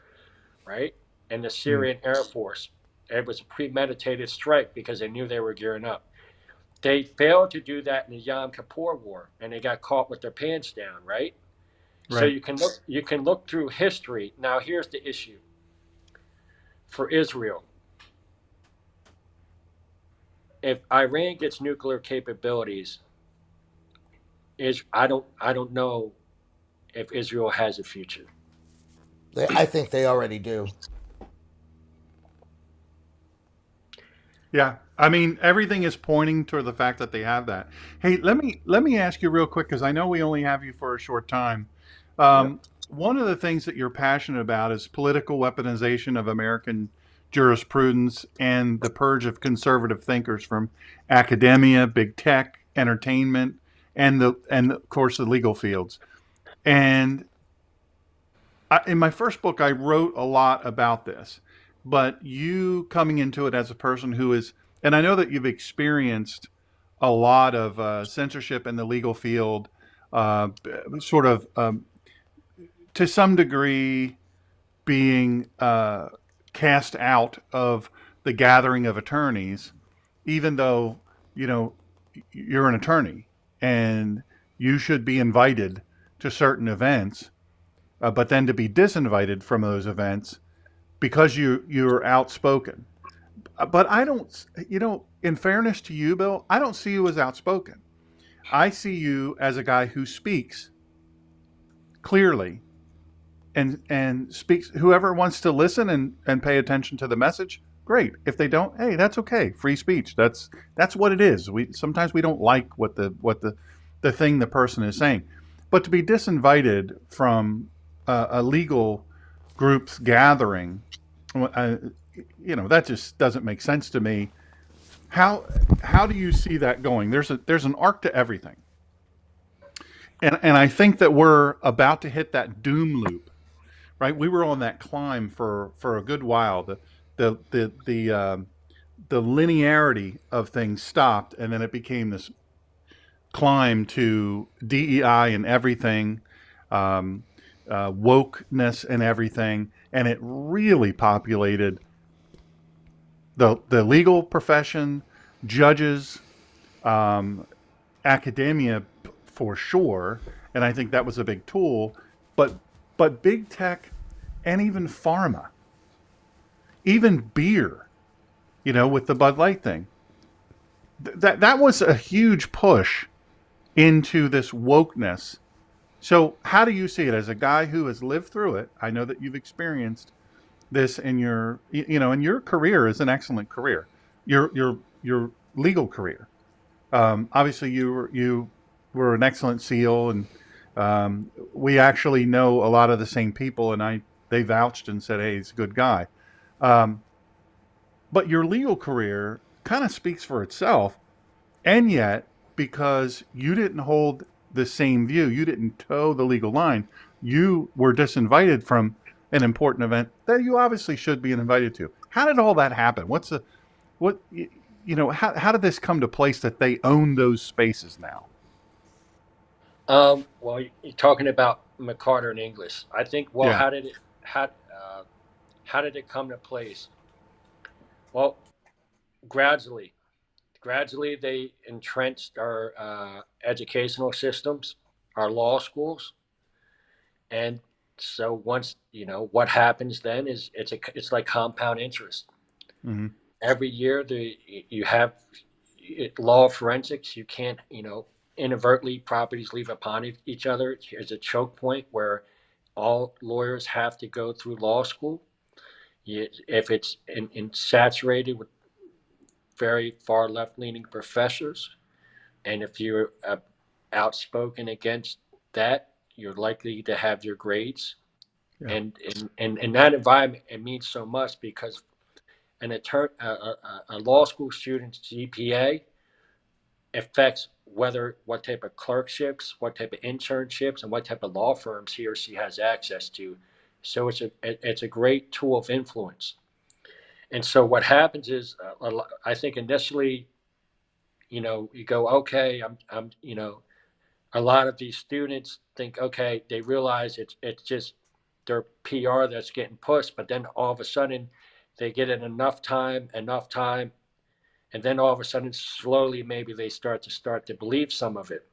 right, and the Mm. Syrian air force. It was a premeditated strike because they knew they were gearing up. They failed to do that in the Yom Kippur War, and they got caught with their pants down, right? So Right. you can look through history. Now here's the issue for Israel. If Iran gets nuclear capabilities, is I don't know if Israel has a future. I think they already do. Yeah. I mean, everything is pointing toward the fact that they have that. Hey, let me ask you real quick because I know we only have you for a short time. Yep. One of the things that you're passionate about is political weaponization of American jurisprudence and the purge of conservative thinkers from academia, big tech, entertainment, and of course the legal fields. And in my first book, I wrote a lot about this, but you coming into it as a person who is, and I know that you've experienced a lot of censorship in the legal field, uh, sort of to some degree being cast out of the gathering of attorneys, even though, you know, you're an attorney and you should be invited to certain events, but then to be disinvited from those events because you're outspoken. But I don't, in fairness to you, Bill, I don't see you as outspoken. I see you as a guy who speaks clearly and speaks. Whoever wants to listen and pay attention to the message, great. If they don't, hey, that's okay. Free speech. That's what it is. We sometimes we don't like what the thing the person is saying, but to be disinvited from a legal group's gathering, uh, that just doesn't make sense to me. How do you see that going? There's an arc to everything, and I think that we're about to hit that doom loop. Right, we were on that climb for a good while. The linearity of things stopped, and then it became this climb to DEI and everything, um, wokeness and everything, and it really populated the legal profession, judges, um, academia for sure, and I think that was a big tool. But big tech and even pharma, even beer, with the Bud Light thing, that was a huge push into this wokeness. So how do you see it as a guy who has lived through it? I know that you've experienced this in and your career is an excellent career. Your legal career. Obviously, you were an excellent SEAL, and we actually know a lot of the same people, and they vouched and said, "Hey, he's a good guy." Um, but your legal career kind of speaks for itself, and yet because you didn't hold the same view, you didn't toe the legal line, you were disinvited from an important event that you obviously should be invited to. How did all that happen? What how did this come to place that they own those spaces now? Well, you're talking about McCarter and English. I think. Well, Yeah. how did it come to place? Well, gradually, gradually they entrenched our educational systems, our law schools, and so once what happens then is it's like compound interest. Mm-hmm. Every year, you have law of forensics. You can't inadvertently properties leave upon each other. Here's a choke point where all lawyers have to go through law school. If it's saturated with very far left leaning professors, and if you're outspoken against that, you're likely to have your grades. Yeah. And in that environment, it means so much because a law school student's GPA affects whether what type of clerkships, what type of internships, and what type of law firms he or she has access to. So it's a great tool of influence. And so what happens is, I think initially, you go, okay, a lot of these students think, okay, they realize it's just their PR that's getting pushed, but then all of a sudden they get it enough time, and then all of a sudden slowly maybe they start to believe some of it.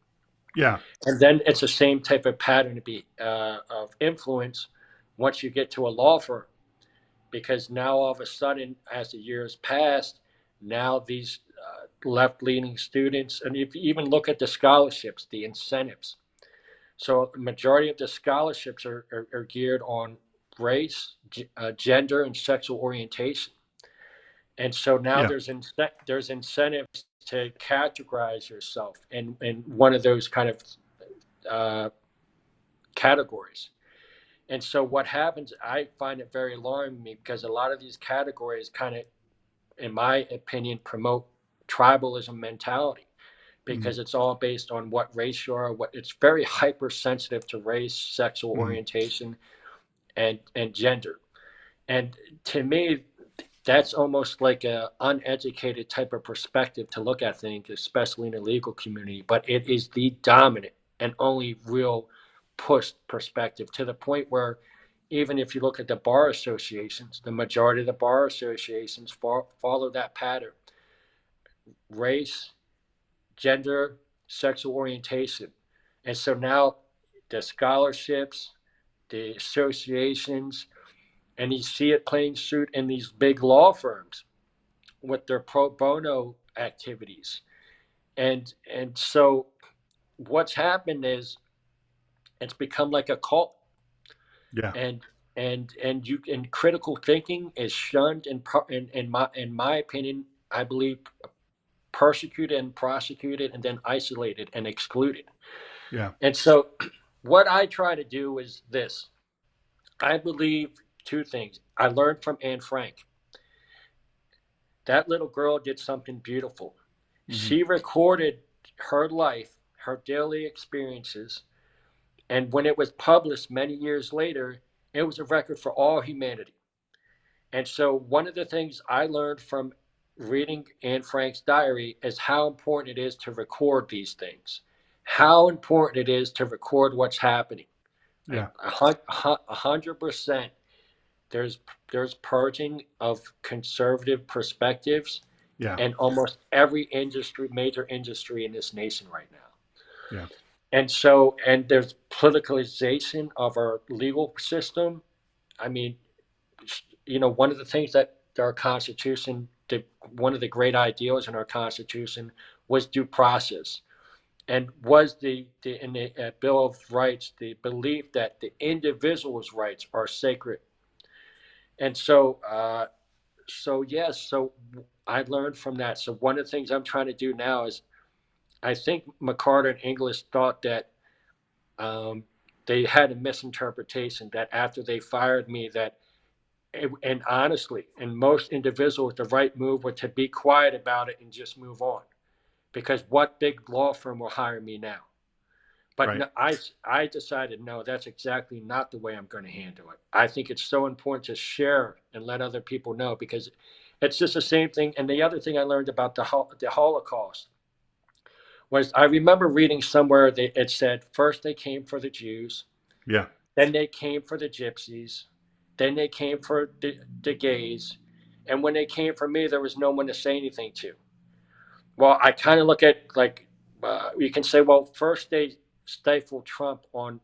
Yeah. And then it's the same type of pattern of influence once you get to a law firm, because now all of a sudden, as the years pass, now these left-leaning students, and if you even look at the scholarships, the incentives. So the majority of the scholarships are geared on race, gender, and sexual orientation. And so now Yeah. there's incentives to categorize yourself in one of those kind of uh, categories. And so what happens, I find it very alarming because a lot of these categories kind of, in my opinion, promote tribalism mentality Mm-hmm. because it's all based on what race you are. What it's very hypersensitive to race, sexual Mm-hmm. orientation, and gender. And to me, that's almost like a uneducated type of perspective to look at things, especially in the legal community. But it is the dominant and only real push perspective, to the point where even if you look at the bar associations, the majority of the bar associations follow that pattern: race, gender, sexual orientation. And so now the scholarships, the associations, and you see it playing suit in these big law firms with their pro bono activities. And so what's happened is it's become like a cult. Yeah. And critical thinking is shunned, in my opinion, I believe, persecuted and prosecuted and then isolated and excluded. Yeah. And so what I try to do is this: I believe two things. I learned from Anne Frank. That little girl did something beautiful. Mm-hmm. She recorded her life, her daily experiences, and when it was published many years later, it was a record for all humanity. And so, one of the things I learned from reading Anne Frank's diary is how important it is to record these things, how important it is to record what's happening. Yeah. 100%. There's there's purging of conservative perspectives Yeah. in almost every industry, major industry in this nation right now. Yeah. And there's politicalization of our legal system. I mean, one of the things that our Constitution, one of the great ideals in our Constitution was due process, and was the in the Bill of Rights the belief that the individual's rights are sacred. And so yes, so I learned from that. So one of the things I'm trying to do now is, I think McCarter and English thought that um, they had a misinterpretation, that after they fired me, and honestly, and most individuals, the right move was to be quiet about it and just move on. Because what big law firm will hire me now? But Right. no, I decided, no, that's exactly not the way I'm going to handle it. I think it's so important to share and let other people know, because it's just the same thing. And the other thing I learned about the Holocaust was, I remember reading somewhere that it said first they came for the Jews, Yeah. then they came for the gypsies, then they came for the gays, and when they came for me, there was no one to say anything to. Well, I kind of look at, like, you can say, well, first they stifled Trump on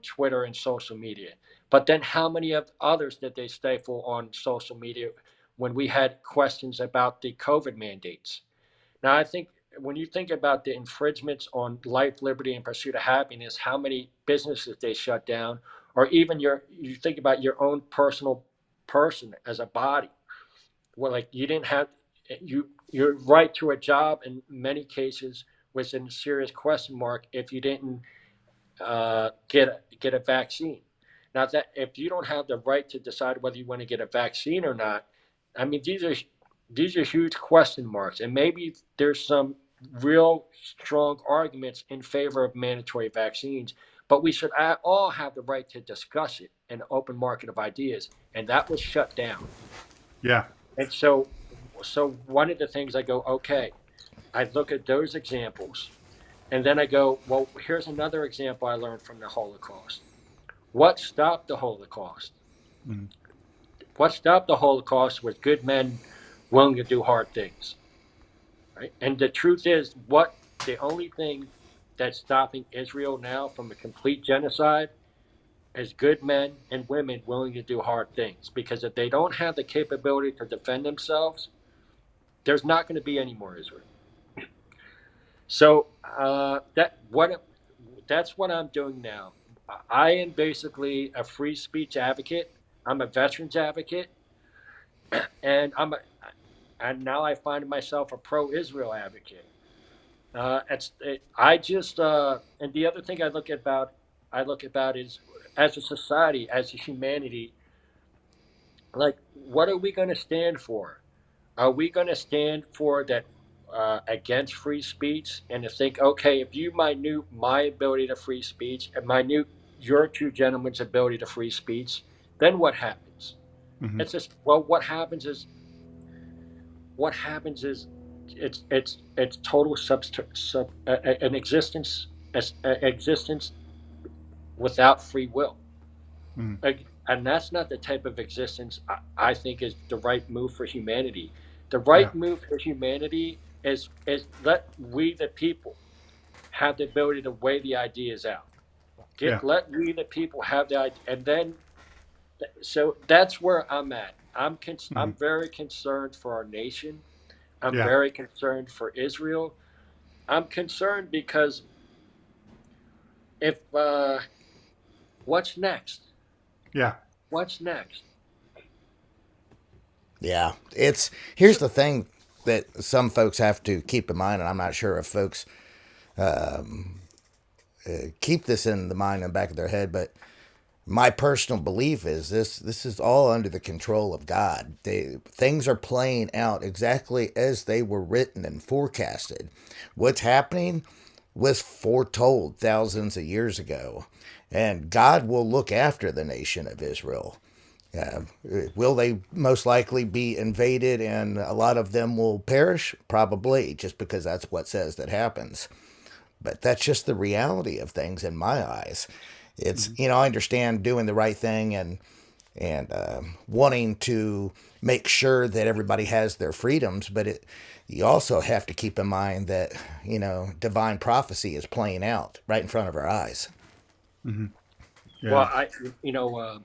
Twitter and social media, but then how many of others did they stifle on social media when we had questions about the COVID mandates? Now, I think when you think about the infringements on life, liberty, and pursuit of happiness, how many businesses they shut down, or even you think about your own personal person as a body. Well, like, you didn't have your right to a job in many cases was in serious question mark if you didn't get a vaccine. Now, that if you don't have the right to decide whether you want to get a vaccine or not, I mean, these are huge question marks, and maybe there's some real strong arguments in favor of mandatory vaccines, but we should all have the right to discuss it in an open market of ideas, and that was shut down. Yeah. And so one of the things I go, okay, I look at those examples, and then I go, well, here's another example I learned from the Holocaust. What stopped the Holocaust? Mhm. What stopped the Holocaust was good men willing to do hard things, right? And the truth is, what the only thing that's stopping Israel now from a complete genocide is good men and women willing to do hard things. Because if they don't have the capability to defend themselves, there's not going to be any more Israel. So that's what I'm doing now. I am basically a free speech advocate. I'm a veterans advocate, and and now I find myself a pro-Israel advocate. I just and the other thing I look about is, as a society, as a humanity, like, what are we going to stand for? Are we going to stand for that, against free speech, and to think, okay, if you minute my ability to free speech and minute your two gentlemen's ability to free speech, then what happens? Mhm. It's just, well, what happens is it's total an existence, existence without free will. Mhm. And that's not the type of existence I think is the right move for humanity. The Yeah. right move for humanity is let we the people have the ability to weigh the ideas out. Yeah. Let we the people have the idea, and then so that's where I'm at. I'm Mhm. very concerned for our nation. I'm Yeah. very concerned for Israel. I'm concerned because if what's next? Yeah. What's next? Yeah, it's here's So, the thing that some folks have to keep in mind, and I'm not sure if folks keep this in the mind and back of their head, but my personal belief is this is all under the control of God. Things are playing out exactly as they were written and forecasted. What's happening was foretold thousands of years ago, and God will look after the nation of Israel. Uh, will they most likely be invaded and a lot of them will perish? Probably, just because that's what says that happens. But that's just the reality of things in my eyes. It's, Mhm. I understand doing the right thing and wanting to make sure that everybody has their freedoms, but you also have to keep in mind that divine prophecy is playing out right in front of our eyes. Mhm. well, Yeah. you know,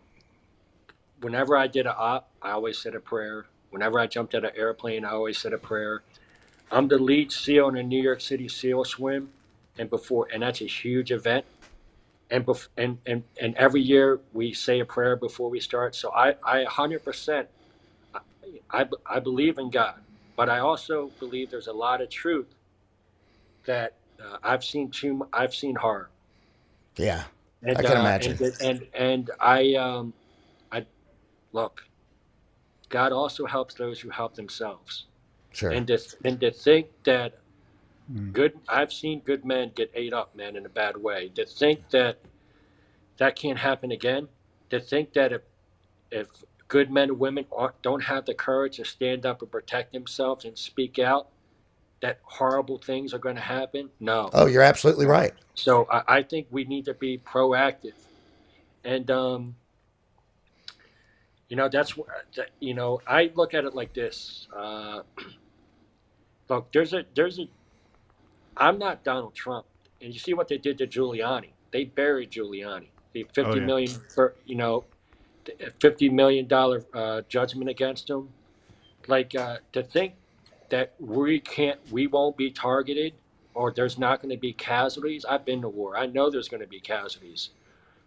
whenever I did a op, I always said a prayer. Whenever I jumped out of an airplane, I always said a prayer. I'm the lead SEAL in the New York City SEAL Swim, and that's a huge event. And every year we say a prayer before we start. So I 100%, I believe in God, but I also believe there's a lot of truth that I've seen horror, Yeah, I and can uh, imagine. and and I look. God also helps those who help themselves. Sure. And to think that, Mm. I've seen good men get ate up, man, in a bad way. To think that that can't happen again, to think that if good men and women don't have the courage to stand up and protect themselves and speak out, that horrible things are going to happen. No, Oh, you're absolutely no. right. So I think we need to be proactive, and that's I look at it like this. Look, there's a. I'm not Donald Trump, and you see what they did to Giuliani. They buried Giuliani. The Oh 50 yeah. million for $50 million judgment against him. Like to think that we won't be targeted, or there's not going to be casualties. I've been to war. I know there's going to be casualties,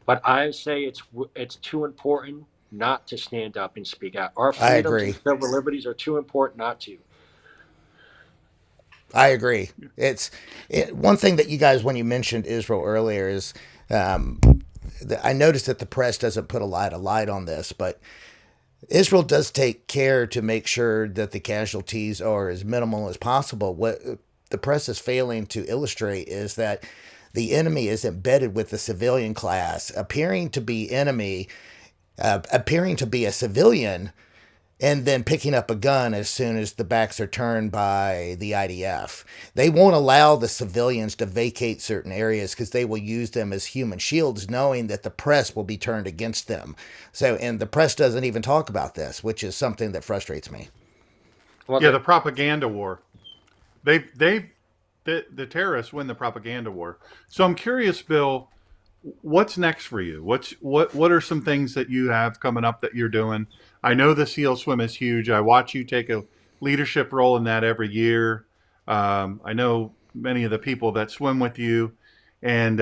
but I say it's too important not to stand up and speak out. Our I freedoms and agree. civil liberties are too important not to. I agree. One thing that you guys, when you mentioned Israel earlier, is um, I noticed that the press doesn't put a lot of light on this, but Israel does take care to make sure that the casualties are as minimal as possible. What the press is failing to illustrate is that the enemy is embedded with the civilian class, appearing to be a civilian, and then picking up a gun as soon as the backs are turned by the IDF. They won't allow the civilians to vacate certain areas because they will use them as human shields, knowing that the press will be turned against them. So, and the press doesn't even talk about this, which is something that frustrates me. Well, Yeah, the propaganda war. They the terrorists win the propaganda war. So I'm curious, Bill, what's next for you? What are some things that you have coming up that you're doing? I know the SEAL swim is huge. I watch you take a leadership role in that every year. I know many of the people that swim with you, and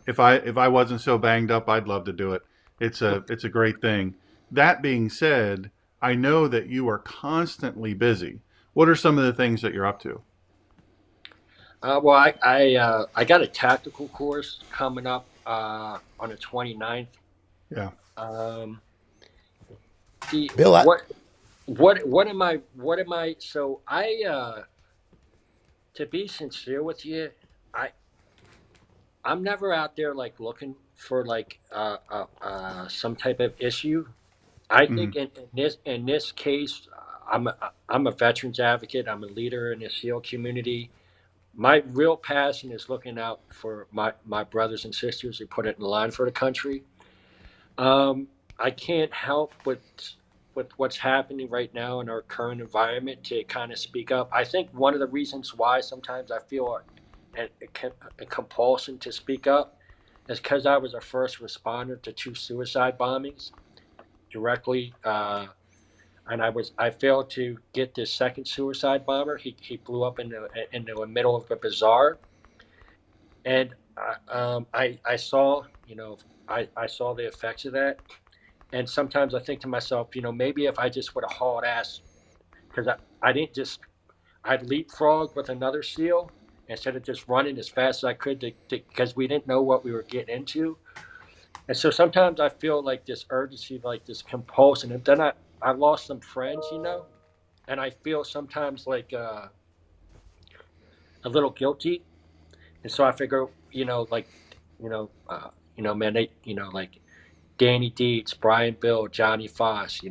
if I wasn't so banged up, I'd love to do it. It's a great thing. That being said, I know that you are constantly busy. What are some of the things that you're up to? well, I got a tactical course coming up on the 29th. Yeah, Um, the Bill, what am I? So to be sincere with you, I I'm never out there like looking for like some type of issue. I hmm think in this case, I'm a veterans advocate. I'm a leader in the SEAL community. My real passion is looking out for my brothers and sisters who put it in line for the country. I can't help with what's happening right now in our current environment to kind of speak up. I think one of the reasons why sometimes I feel a compulsion to speak up is because I was a first responder to two suicide bombings directly, and I failed to get this second suicide bomber. He blew up into the middle of a bazaar, and I saw I saw the effects of that. And sometimes I think to myself, maybe if I just would have hauled ass, because I didn't just, I'd leapfrog with another SEAL instead of just running as fast as I could because we didn't know what we were getting into. And so sometimes I feel like this urgency, like this compulsion. And then I lost some friends, and I feel sometimes like a little guilty. And so I figure, man, like Danny Dietz, Brian Bill, Johnny Foss,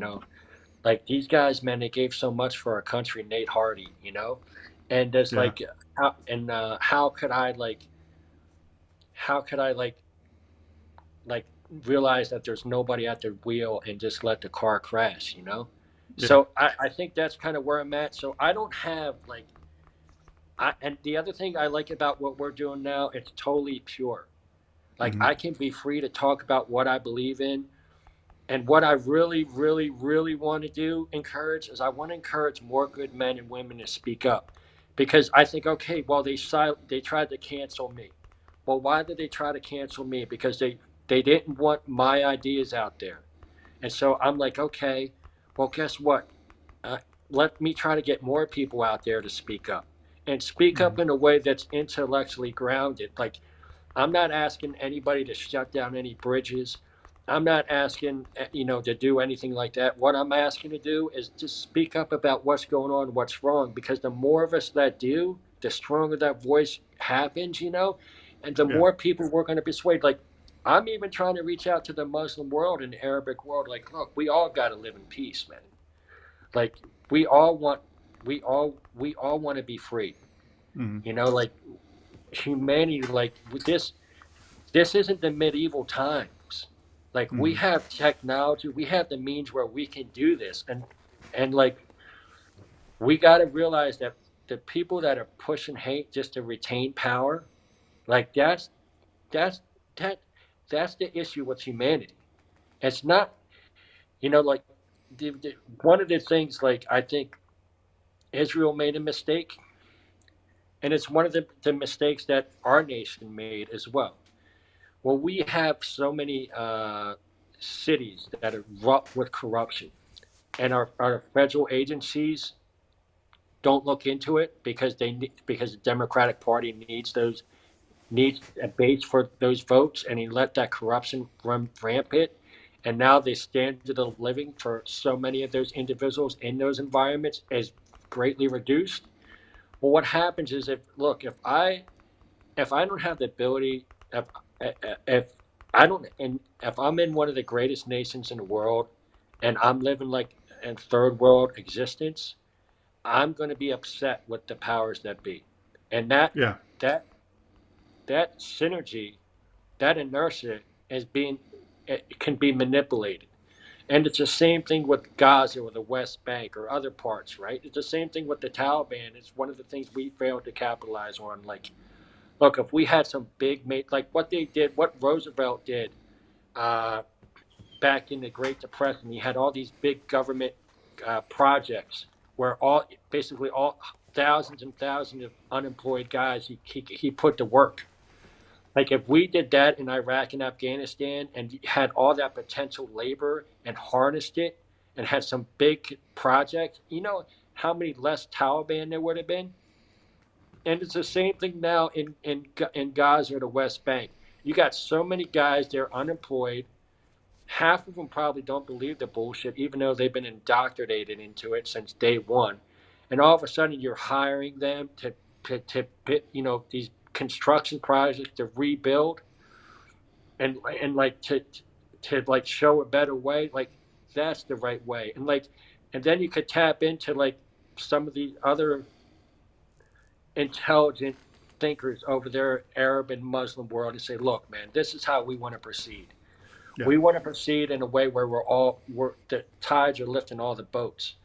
like these guys, man, they gave so much for our country. Nate Hardy, and there's yeah, like, how could I like realize that there's nobody at the wheel and just let the car crash. yeah. So I think that's kind of where I'm at. So I don't have like, and the other thing I like about what we're doing now, it's totally pure. Like hmm I can be free to talk about what I believe in. And what I really, really, really want to encourage, is I want to encourage more good men and women to speak up, because I think, okay, well, they tried to cancel me. Well, why did they try to cancel me? Because they didn't want my ideas out there, and so I'm like, okay, well, guess what? Uh, Let me try to get more people out there to speak up, and speak hmm up in a way that's intellectually grounded. Like, I'm not asking anybody to shut down any bridges. I'm not asking, to do anything like that. What I'm asking to do is just speak up about what's going on, what's wrong, because the more of us that do, the stronger that voice happens, and the Yeah. more people we're going to persuade. Like, I'm even trying to reach out to the Muslim world and the Arabic world. Like, look, we all got to live in peace, man. Like, we all want, we all want to be free. Hmm. Like humanity. Like with this isn't the medieval times. Like, we Hmm. have technology, we have the means where we can do this, and like we got to realize that the people that are pushing hate just to retain power, like that's that that's the issue with humanity. It's not, like the, one of the things, like, I think Israel made a mistake, and it's one of the mistakes that our nation made as well. Well, we have so many cities that are wrought with corruption, and our federal agencies don't look into it because because the Democratic Party needs a base for those votes, and he let that corruption run rampant. And now the standard of living for so many of those individuals in those environments is greatly reduced. Well, what happens is, if I don't have the ability, if I don't, and if I'm in one of the greatest nations in the world, and I'm living like in third world existence, I'm going to be upset with the powers that be, and Yeah. that that synergy, that inertia is being, it can be manipulated. And it's the same thing with Gaza or the West Bank or other parts, right? It's the same thing with the Taliban. It's one of the things we failed to capitalize on. Like, look, if we had some big mate, like what they did, what Roosevelt did uh, back in the Great Depression, he had all these big government projects where basically all thousands and thousands of unemployed guys he put to work. Like, if we did that in Iraq and Afghanistan and had all that potential labor and harnessed it and had some big projects, how many less Taliban there would have been? And it's the same thing now in Gaza or the West Bank. You got so many guys, they're unemployed. Half of them probably don't believe the bullshit, even though they've been indoctrinated into it since day one. And all of a sudden, you're hiring them to these construction projects to rebuild, and like to like show a better way. Like, that's the right way. And then you could tap into like some of the other intelligent thinkers over there, Arab and Muslim world, and say, look, man, this is how we want to proceed. Yeah. We want to proceed in a way where the tides are lifting all the boats.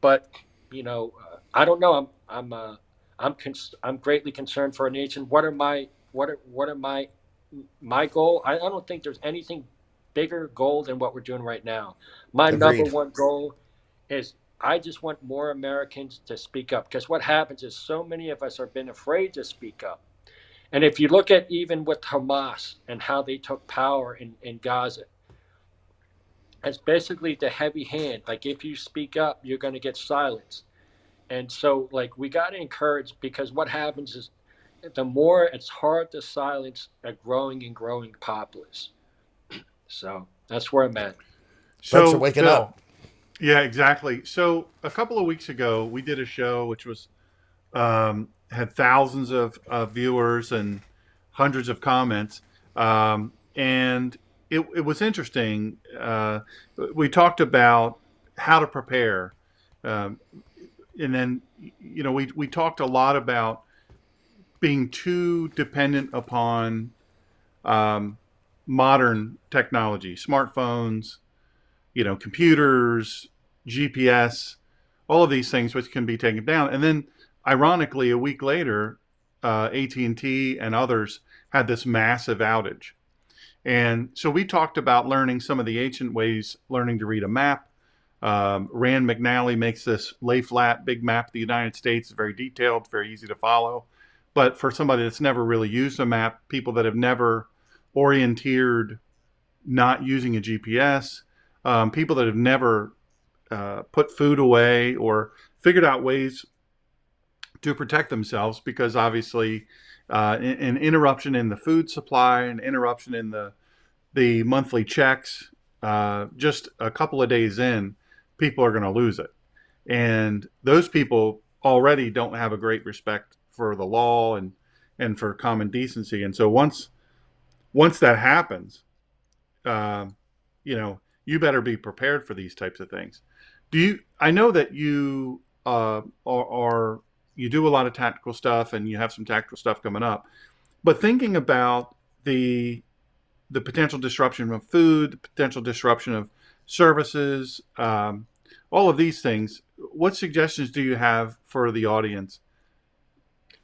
But I don't know. I'm greatly concerned for our nation. What are my goal? I don't think there's anything bigger goal than what we're doing right now. My number Agreed. one goal is, I just want more Americans to speak up, because what happens is so many of us have been afraid to speak up. And if you look at even with Hamas and how they took power in Gaza, it's basically the heavy hand. Like, if you speak up, you're going to get silenced. And so, like, we got to encourage, because what happens is, the more it's hard to silence a growing and growing populace. So that's where I'm at. Folks are So, waking Bill, up. yeah, exactly. So, a couple of weeks ago, we did a show which was had thousands of viewers and hundreds of comments, and it was interesting. We talked about how to prepare, um, and then we talked a lot about being too dependent upon um, modern technology, smartphones, computers, GPS, all of these things which can be taken down. And then, ironically, a week later, AT&T and T and others had this massive outage. And so we talked about learning some of the ancient ways, learning to read a map. Rand McNally makes this lay flat big map of the United States. It's very detailed, very easy to follow. But for somebody that's never really used a map, people that have never orienteered not using a GPS, people that have never put food away or figured out ways to protect themselves, because obviously an interruption in the food supply, an interruption in the monthly checks, just a couple of days in, people are going to lose it. And those people already don't have a great respect for the law and for common decency. And so once that happens, um, you better be prepared for these types of things. I know that you are you do a lot of tactical stuff, and you have some tactical stuff coming up. But thinking about the potential disruption of food, the potential disruption of services, all of these things, what suggestions do you have for the audience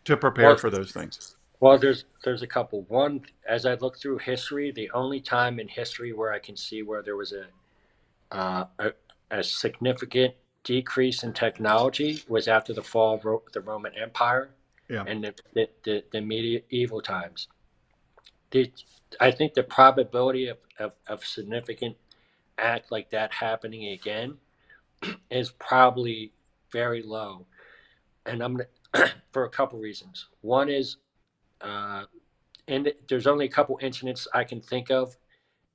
to prepare Well, for those things? well, there's a couple. One, as I look through history, the only time in history where I can see where there was uh, a, a significant decrease in technology was after the fall of the Roman Empire Yeah. and the medieval times. The, I think the probability of significant act like that happening again is probably very low. And I'm gonna, for a couple reasons. One is, uh, and there's only a couple incidents I can think of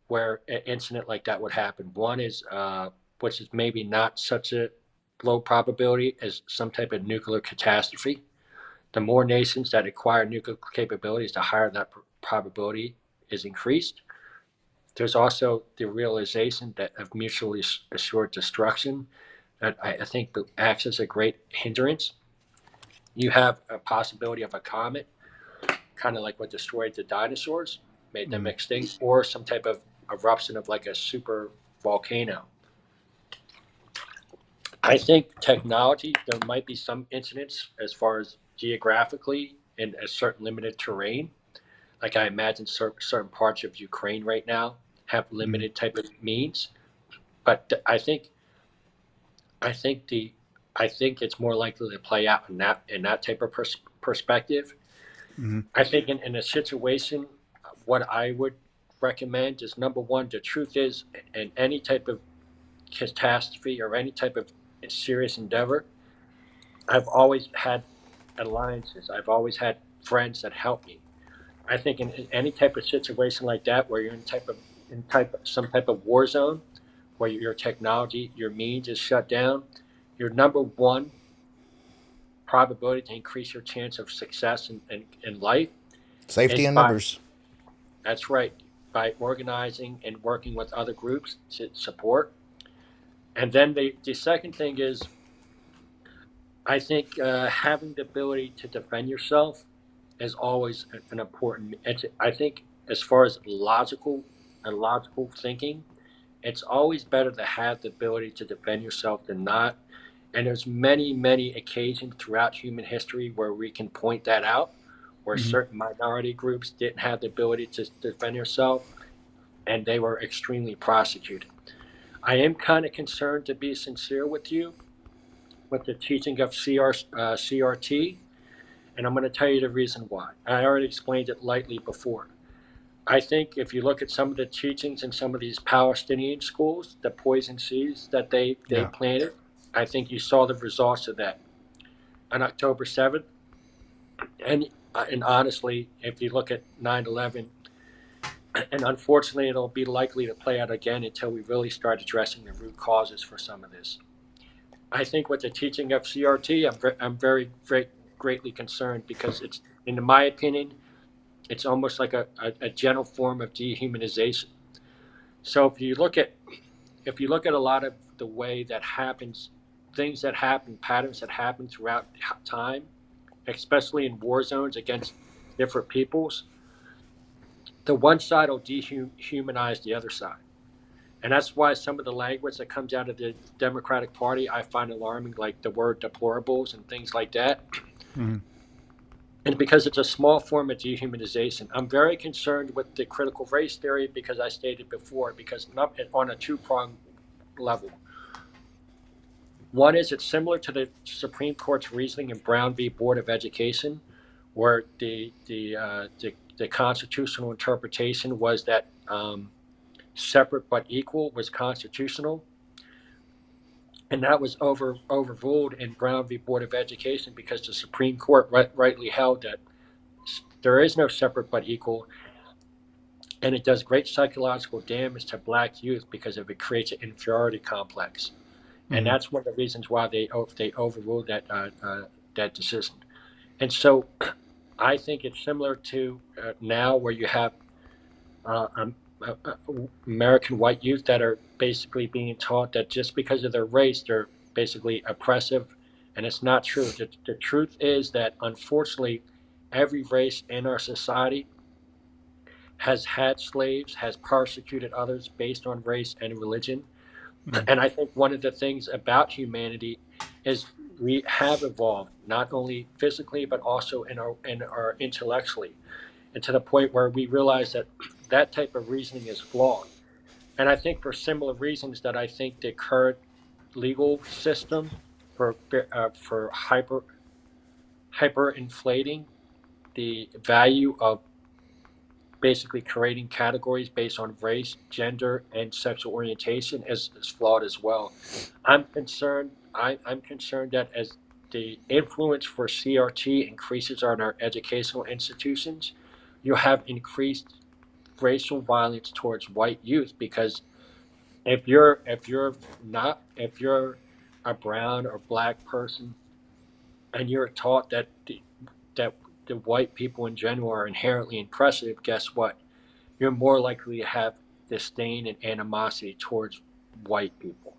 where an incident like that would happen. One is, which is maybe not such a low probability, as some type of nuclear catastrophe. The more nations that acquire nuclear capabilities, the higher that probability is increased. There's also the realization that of mutually assured destruction that I think acts as a great hindrance. You have a possibility of a comet, kind of like what destroyed the dinosaurs, made them Mm. extinct, or some type of eruption of like a super volcano. I think technology, there might be some incidents as far as geographically in a certain limited terrain. Like I imagine certain parts of Ukraine right now have Mm. limited type of means. But I think the I think it's more likely to play out in that type of perspective. Mm. I think in a situation, what I would recommend is number one, the truth is, in any type of catastrophe or any type of serious endeavor, I've always had alliances. I've always had friends that help me. I think in any type of situation like that, where you're in some type of war zone, where your technology, your means is shut down, your number one probability to increase your chance of success in life Safety is in by, numbers. that's right, by organizing and working with other groups to support. And then the second thing is, I think having the ability to defend yourself is always an important. I think as far as logical thinking, it's always better to have the ability to defend yourself than not. And there's many occasions throughout human history where we can point that out, where Mm. certain minority groups didn't have the ability to defend themselves, and they were extremely prosecuted. I am kind of concerned, to be sincere with you, with the teaching of CRT, and I'm going to tell you the reason why. I already explained it lightly before. I think if you look at some of the teachings in some of these Palestinian schools, the poison seeds that they Yeah. planted, I think you saw the results of that on October 7th. And honestly, if you look at 9/11, and unfortunately, it'll be likely to play out again until we really start addressing the root causes for some of this. I think with the teaching of CRT, I'm very greatly concerned because it's, in my opinion, it's almost like a gentle form of dehumanization. So if you look at a lot of the way that happens, things that happen, patterns that happen throughout time, especially in war zones against different peoples, the one side will dehumanize the other side. And that's why some of the language that comes out of the Democratic Party I find alarming, like the word deplorables and things like that. Mm. And because it's a small form of dehumanization, I'm very concerned with the critical race theory because I stated before, because not on a two-pronged level. One is it's similar to the Supreme Court's reasoning in Brown v. Board of Education, where the constitutional interpretation was that separate but equal was constitutional, and that was overruled in Brown v. Board of Education because the Supreme Court rightly held that there is no separate but equal, and it does great psychological damage to black youth because of it creates an inferiority complex, and Mm. that's one of the reasons why they overruled that that decision. And so I think it's similar to now where you have uh, um, American white youth that are basically being taught that just because of their race, they're basically oppressive. And it's not true. The truth is that unfortunately, every race in our society has had slaves, has persecuted others based on race and religion. Mm. And I think one of the things about humanity is we have evolved not only physically but also in our intellectually, and to the point where we realize that that type of reasoning is flawed. And I think for similar reasons that I think the current legal system for hyper inflating the value of basically creating categories based on race, gender, and sexual orientation is flawed as well. I'm concerned that as the influence for CRT increases on our educational institutions, you have increased racial violence towards white youth because if you're a brown or black person and you're taught that the white people in general are inherently impressive, guess what? You're more likely to have disdain and animosity towards white people.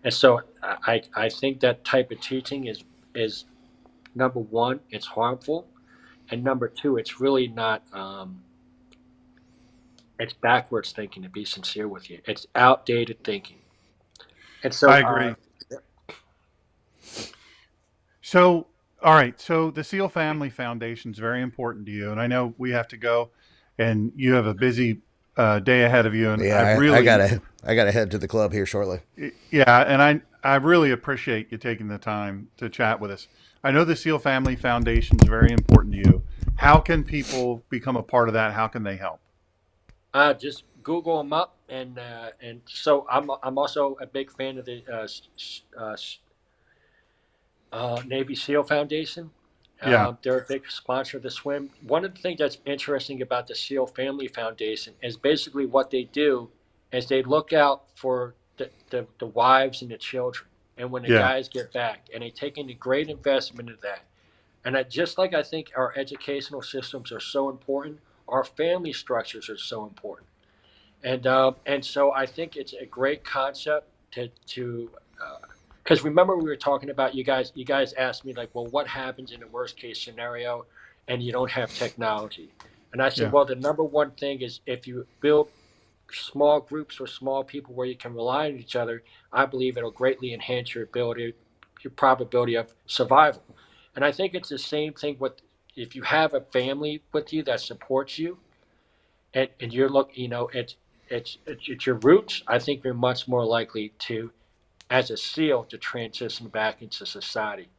And so I think that type of teaching is number one, it's harmful, and number two, it's really not. It's backwards thinking. To be sincere with you, it's outdated thinking. And I so, agree. So, all right. So the Seal Family Foundation is very important to you, and I know we have to go, and you have a busy day ahead of you. And I Yeah, really, I gotta head to the club here shortly. yeah, and I really appreciate you taking the time to chat with us. I know the Seal Family Foundation is very important to you. How can people become a part of that? How can they help? just Google them up, and so I'm also a big fan of the Navy SEAL Foundation. Yeah, They're a big sponsor of the swim. One of the things that's interesting about the SEAL Family Foundation is basically what they do is they look out for the wives and the children. And when the yeah, guys get back, and they take in a great investment in that. And just like I think our educational systems are so important, our family structures are so important. And so I think it's a great concept to because remember we were talking about you guys asked me like, well, what happens in the worst case scenario and you don't have technology? And I said, yeah. well, the number one thing is if you build small groups or small people where you can rely on each other, I believe it'll greatly enhance your probability of survival. And I think it's the same thing with if you have a family with you that supports you and you're look, you know, it's your roots. I think you're much more likely to, as a SEAL, to transition back into society.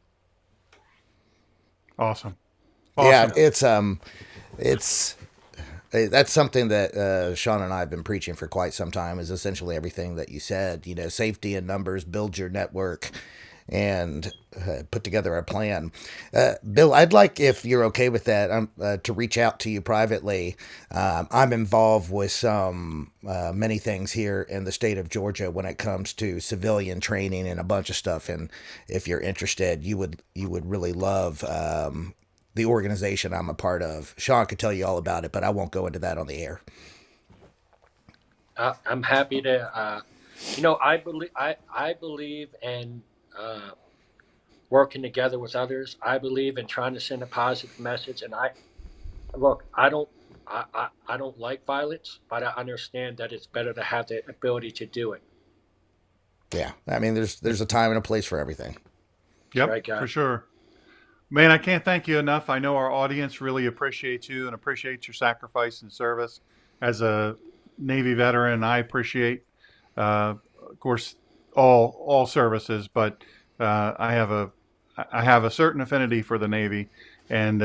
Awesome, Yeah, awesome. it's that's something that Sean and I have been preaching for quite some time. Is essentially everything that you said. You know, safety in numbers, build your network, and put together a plan. Bill, I'd like, if you're okay with that, to reach out to you privately. I'm involved with some many things here in the state of Georgia when it comes to civilian training and a bunch of stuff. And if you're interested, you would really love. The organization I'm a part of. Sean could tell you all about it, but I won't go into that on the air. I'm happy to. I believe in working together with others. I believe in trying to send a positive message. And I look. I don't like violence, but I understand that it's better to have the ability to do it. Yeah, I mean, there's a time and a place for everything. That's Yep, right, for guys. sure. Man, I can't thank you enough. I know our audience really appreciates you and appreciates your sacrifice and service as a Navy veteran. I appreciate, of course, all services, but I have a certain affinity for the Navy, and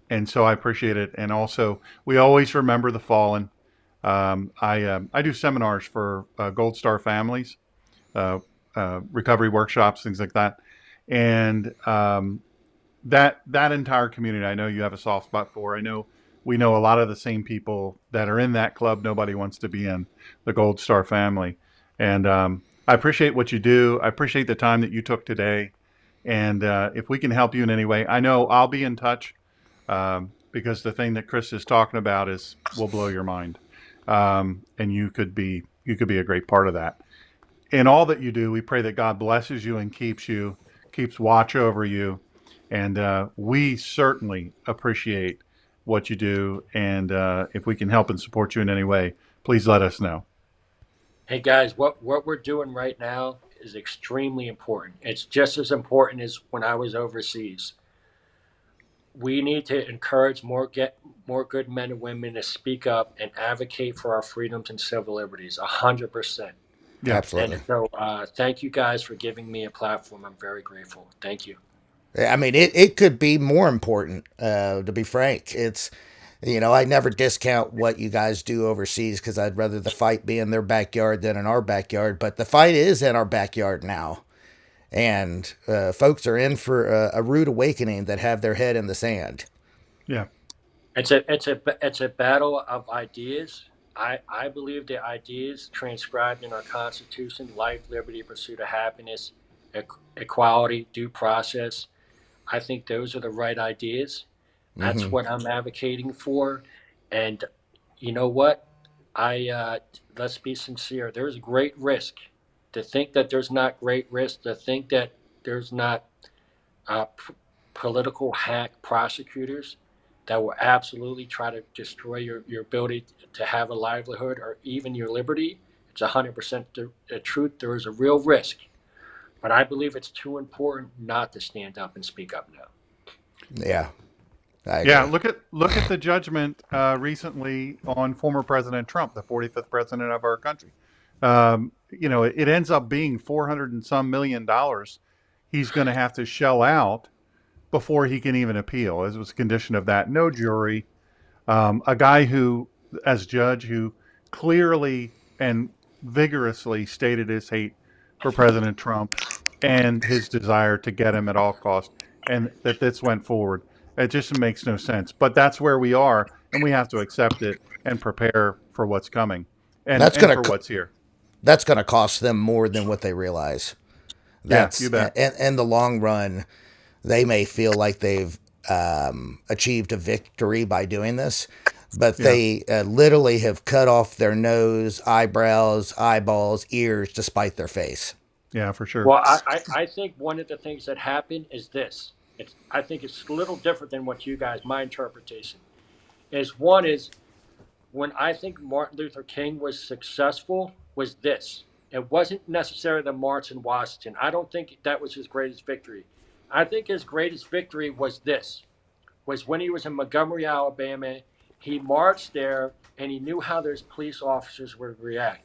and so I appreciate it. And also, we always remember the fallen. I do seminars for Gold Star families, uh, recovery workshops, things like that, and that entire community, I know you have a soft spot for. I know we know a lot of the same people that are in that club. Nobody wants to be in the Gold Star family, and I appreciate what you do. I appreciate the time that you took today And if we can help you in any way, I know I'll be in touch, because the thing that Chris is talking about is will blow your mind, and you could be a great part of that. In all that you do, we pray that God blesses you and keeps you, keeps watch over you, and we certainly appreciate what you do. And if we can help and support you in any way, please let us know. Hey guys, what we're doing right now is extremely important. It's just as important as when I was overseas. We need to encourage get more good men and women to speak up and advocate for our freedoms and civil liberties. 100%. Yeah. And Absolutely. so, thank you guys for giving me a platform. I'm very grateful. Thank you. I mean, it could be more important, to be frank. I never discount what you guys do overseas because I'd rather the fight be in their backyard than in our backyard. But the fight is in our backyard now. And folks are in for a rude awakening that have their head in the sand. Yeah. It's a battle of ideas. I believe the ideas transcribed in our Constitution: life, liberty, pursuit of happiness, equality, due process. I think those are the right ideas. That's Hmm. what I'm advocating for. And you know what? I Let's be sincere. There's great risk. To think that there's not great risk, to think that there's not uh, p- political hack prosecutors that will absolutely try to destroy your ability to have a livelihood or even your liberty. It's 100% the truth. There is a real risk, but I believe it's too important not to stand up and speak up now. Yeah, I Yeah, agree. look at the judgment recently on former President Trump, the 45th president of our country. It ends up being 400 and some $1 million he's going to have to shell out before he can even appeal. As was a condition of that, no jury. A guy who, as judge, who clearly and vigorously stated his hate for President Trump and his desire to get him at all costs, and that this went forward. It just makes no sense. But that's where we are, and we have to accept it and prepare for what's coming, and That's and gonna for what's here. that's gonna cost them more than what they realize. Yeah, you That's bet. in the long run, they may feel like they've achieved a victory by doing this, but Yeah, they literally have cut off their nose, eyebrows, eyeballs, ears to spite their face. yeah, for sure. Well, I think one of the things that happened is this. I think it's a little different than what you guys, my interpretation is. One is when I think Martin Luther King was successful was this. It wasn't necessarily the March in Washington. I don't think that was his greatest victory. I think his greatest victory was this, was when he was in Montgomery, Alabama. He marched there and he knew how those police officers would react.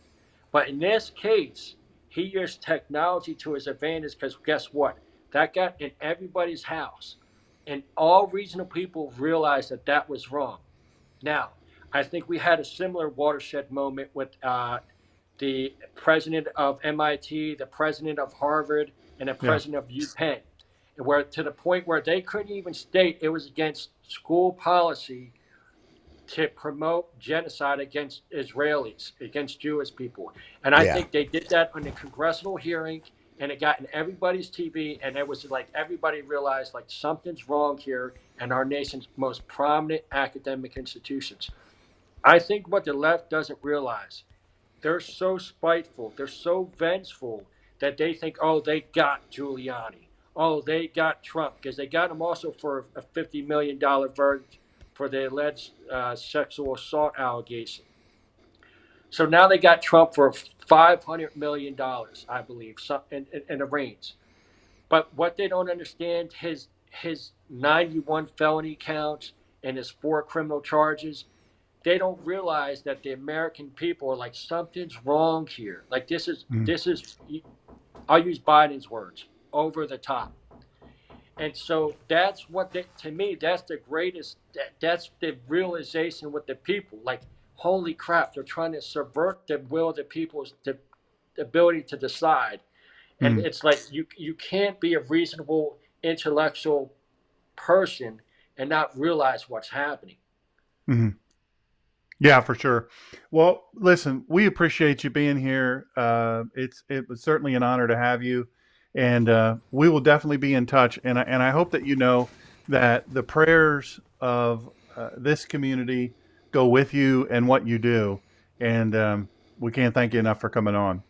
But in this case, he used technology to his advantage because guess what? That got in everybody's house. And all reasonable people realized that that was wrong. Now, I think we had a similar watershed moment with the president of MIT, the president of Harvard, and the Yeah, president of UPenn, where to the point where they couldn't even state it was against school policy to promote genocide against Israelis, against Jewish people. And I Yeah, think they did that on the congressional hearing and it got in everybody's TV and it was like everybody realized like something's wrong here in our nation's most prominent academic institutions. I think what the left doesn't realize, they're so spiteful, they're so vengeful that they think, oh, they got Giuliani. Oh, they got Trump because they got him also for a $50 million verdict for the alleged sexual assault allegation. So now they got Trump for $500 million, I believe, in a range. But what they don't understand, his 91 felony counts and his 4 criminal charges, they don't realize that the American people are like something's wrong here. Like mm, this is I'll use Biden's words, over the top. And so that's what they, to me that's the greatest that's the realization with the people. Like holy crap, they're trying to subvert the will of the people's the ability to decide. And mm, it's like you can't be a reasonable intellectual person and not realize what's happening. mm. Yeah, for sure. Well, listen, we appreciate you being here. It was certainly an honor to have you, And we will definitely be in touch. And I hope that you know that the prayers of this community go with you and what you do. And we can't thank you enough for coming on.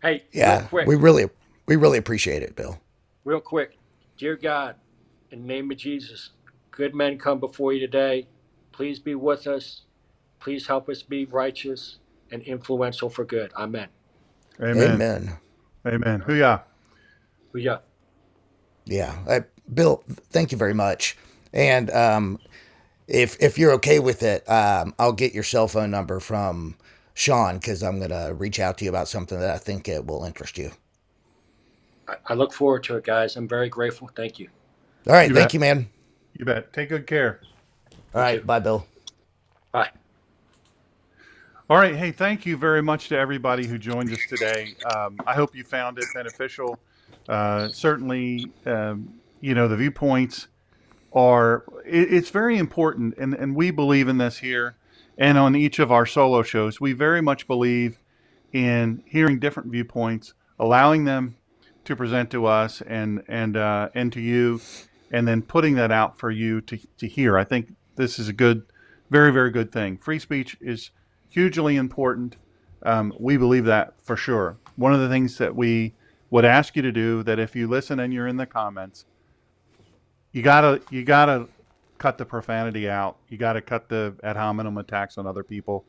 Hey, Yeah, we really appreciate it, Bill. real quick. Dear God, in the name of Jesus, good men come before you today. Please be with us. Please help us be righteous and influential for good. Amen. Amen. Amen. Amen. Hooyah. Yeah. Yeah, Bill, thank you very much. And if you're okay with it, I'll get your cell phone number from Sean because I'm gonna reach out to you about something that I think it will interest you. I look forward to it, guys. I'm very grateful. Thank you. All right, You thank bet. you, man. You bet. Take good care. All You too. right, bye, Bill. Bye. All right. Hey, thank you very much to everybody who joined us today. I hope you found it beneficial. Certainly, the viewpoints it's very important, and we believe in this here and on each of our solo shows. We very much believe in hearing different viewpoints, allowing them to present to us and to you, and then putting that out for you to hear. I think this is a good, very, very good thing. Free speech is hugely important. We believe that for sure. One of the things that we would ask you to do, that if you listen and you're in the comments, you gotta cut the profanity out. You gotta cut the ad hominem attacks on other people.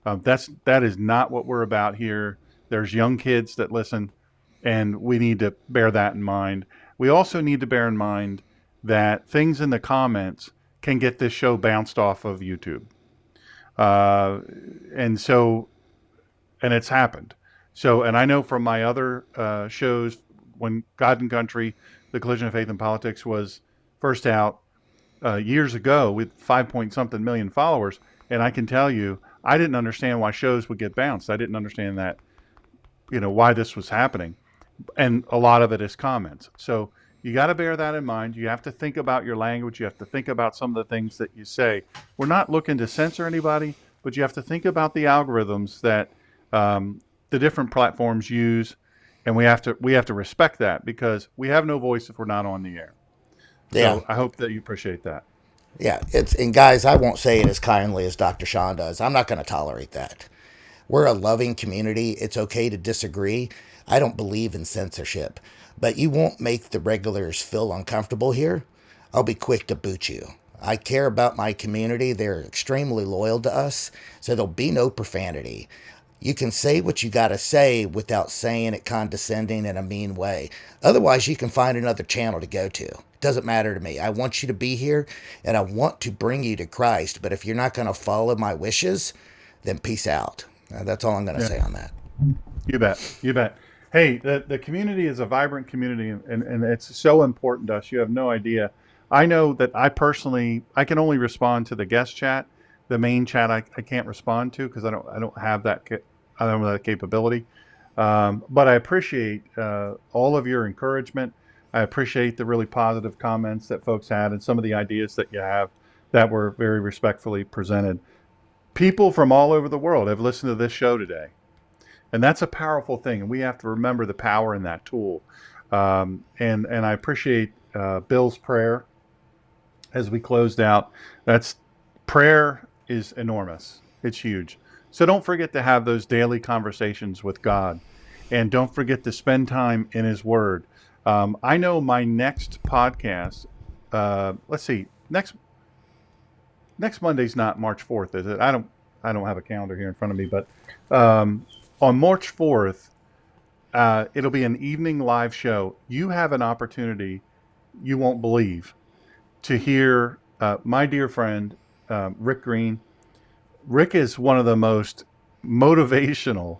That is not what we're about here. There's young kids that listen, and we need to bear that in mind. We also need to bear in mind that things in the comments can get this show bounced off of YouTube, uh, and so and it's happened. So, and I know from my other shows, when God and Country, the Collision of Faith and Politics was first out years ago with 5 point something million followers, and I can tell you, I didn't understand why shows would get bounced. I didn't understand that, why this was happening, and a lot of it is comments. So you got to bear that in mind. You have to think about your language. You have to think about some of the things that you say. We're not looking to censor anybody, but you have to think about the algorithms that the different platforms use, and we have to respect that, because we have no voice if we're not on the air. Yeah, So I hope that you appreciate that. yeah. And guys, I won't say it as kindly as Dr. Sean does. I'm not going to tolerate that. We're a loving community. It's okay to disagree. I don't believe in censorship, but you won't make the regulars feel uncomfortable here. I'll be quick to boot you. I care about my community. They're extremely loyal to us, so there'll be no profanity. You can say what you got to say without saying it condescending in a mean way. Otherwise, you can find another channel to go to. It doesn't matter to me. I want you to be here and I want to bring you to Christ. But if you're not going to follow my wishes, then peace out. That's all I'm going to Yeah, say on that. you bet. You bet. Hey, the community is a vibrant community, and it's so important to us. You have no idea. I know that I can only respond to the guest chat. The main chat I can't respond to, because I don't have I don't have that capability. But I appreciate all of your encouragement. I appreciate the really positive comments that folks had, and some of the ideas that you have that were very respectfully presented. People from all over the world have listened to this show today, and that's a powerful thing. And we have to remember the power in that tool. And I appreciate Bill's prayer as we closed out. That's Prayer is enormous. It's huge. So don't forget to have those daily conversations with God, and don't forget to spend time in His Word. I know my next podcast. Let's see. Next Monday's not March 4th, is it? I don't have a calendar here in front of me, but on March 4th, it'll be an evening live show. You have an opportunity you won't believe to hear my dear friend Rick Green. Rick is one of the most motivational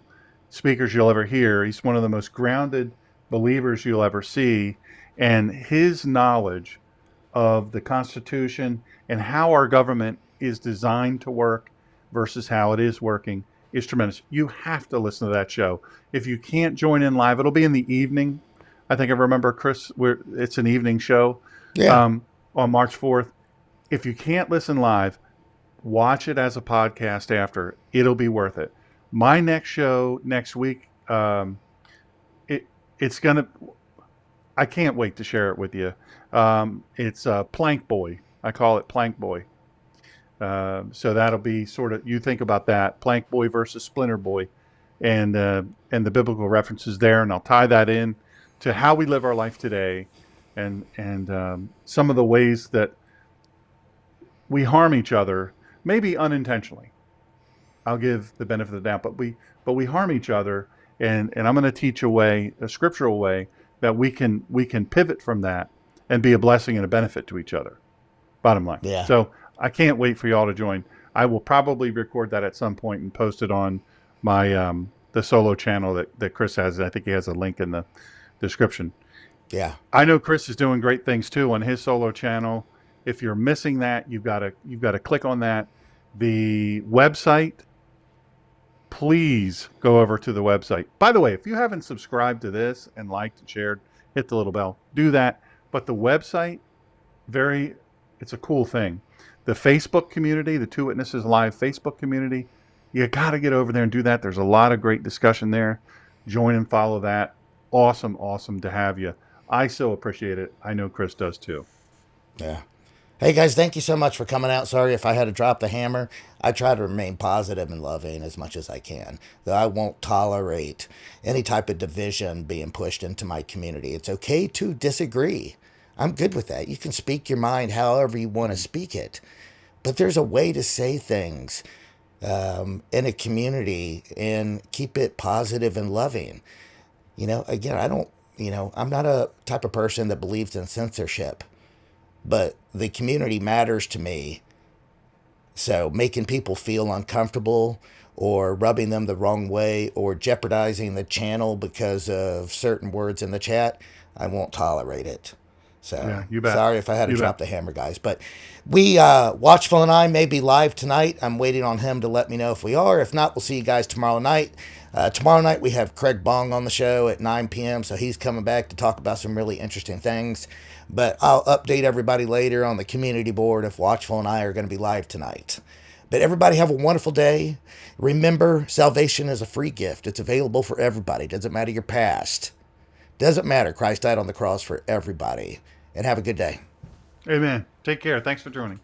speakers you'll ever hear. He's one of the most grounded believers you'll ever see, and his knowledge of the Constitution and how our government is designed to work versus how it is working is tremendous. You have to listen to that show. If you can't join in live, it'll be in the evening. I think I remember, Chris, it's an evening show Yeah. um, on March 4th. If you can't listen live, watch it as a podcast after. It'll be worth it. My next show next week, it it's gonna I can't wait to share it with you. It's Plank Boy. I call it Plank Boy. So that'll be sort of, you think about that, Plank Boy versus Splinter Boy, and the biblical references there, and I'll tie that in to how we live our life today, and some of the ways that we harm each other, maybe unintentionally. I'll give the benefit of the doubt, but we harm each other, and I'm going to teach a scriptural way that we can pivot from that and be a blessing and a benefit to each other. Bottom line. Yeah. So I can't wait for y'all to join. I will probably record that at some point and post it on my the solo channel that Chris has. I think he has a link in the description. Yeah. I know Chris is doing great things too on his solo channel. If you're missing that, you've got to click on that. The website, please go over to the website. By the way, if you haven't subscribed to this and liked and shared, hit the little bell. Do that. But the website, it's a cool thing. The Facebook community, the Two Witnesses Live Facebook community, you got to get over there and do that. There's a lot of great discussion there. Join and follow that. Awesome, awesome to have you. I so appreciate it. I know Chris does too. Yeah. Hey guys, thank you so much for coming out. Sorry if I had to drop the hammer. I try to remain positive and loving as much as I can. Though I won't tolerate any type of division being pushed into my community. It's okay to disagree. I'm good with that. You can speak your mind however you want to speak it. But there's a way to say things in a community and keep it positive and loving. Again, I'm not a type of person that believes in censorship, but the community matters to me. So making people feel uncomfortable or rubbing them the wrong way or jeopardizing the channel because of certain words in the chat, I won't tolerate it. So Yeah, you bet. sorry if I had to You drop bet. the hammer, guys. But we, Watchful and I may be live tonight. I'm waiting on him to let me know if we are. If not, we'll see you guys tomorrow night. Tomorrow night we have Craig Bong on the show at 9 p.m. So he's coming back to talk about some really interesting things. But I'll update everybody later on the community board if Watchful and I are going to be live tonight. But everybody have a wonderful day. Remember, salvation is a free gift. It's available for everybody. Doesn't matter your past. Doesn't matter. Christ died on the cross for everybody. And have a good day. Amen. Take care. Thanks for joining.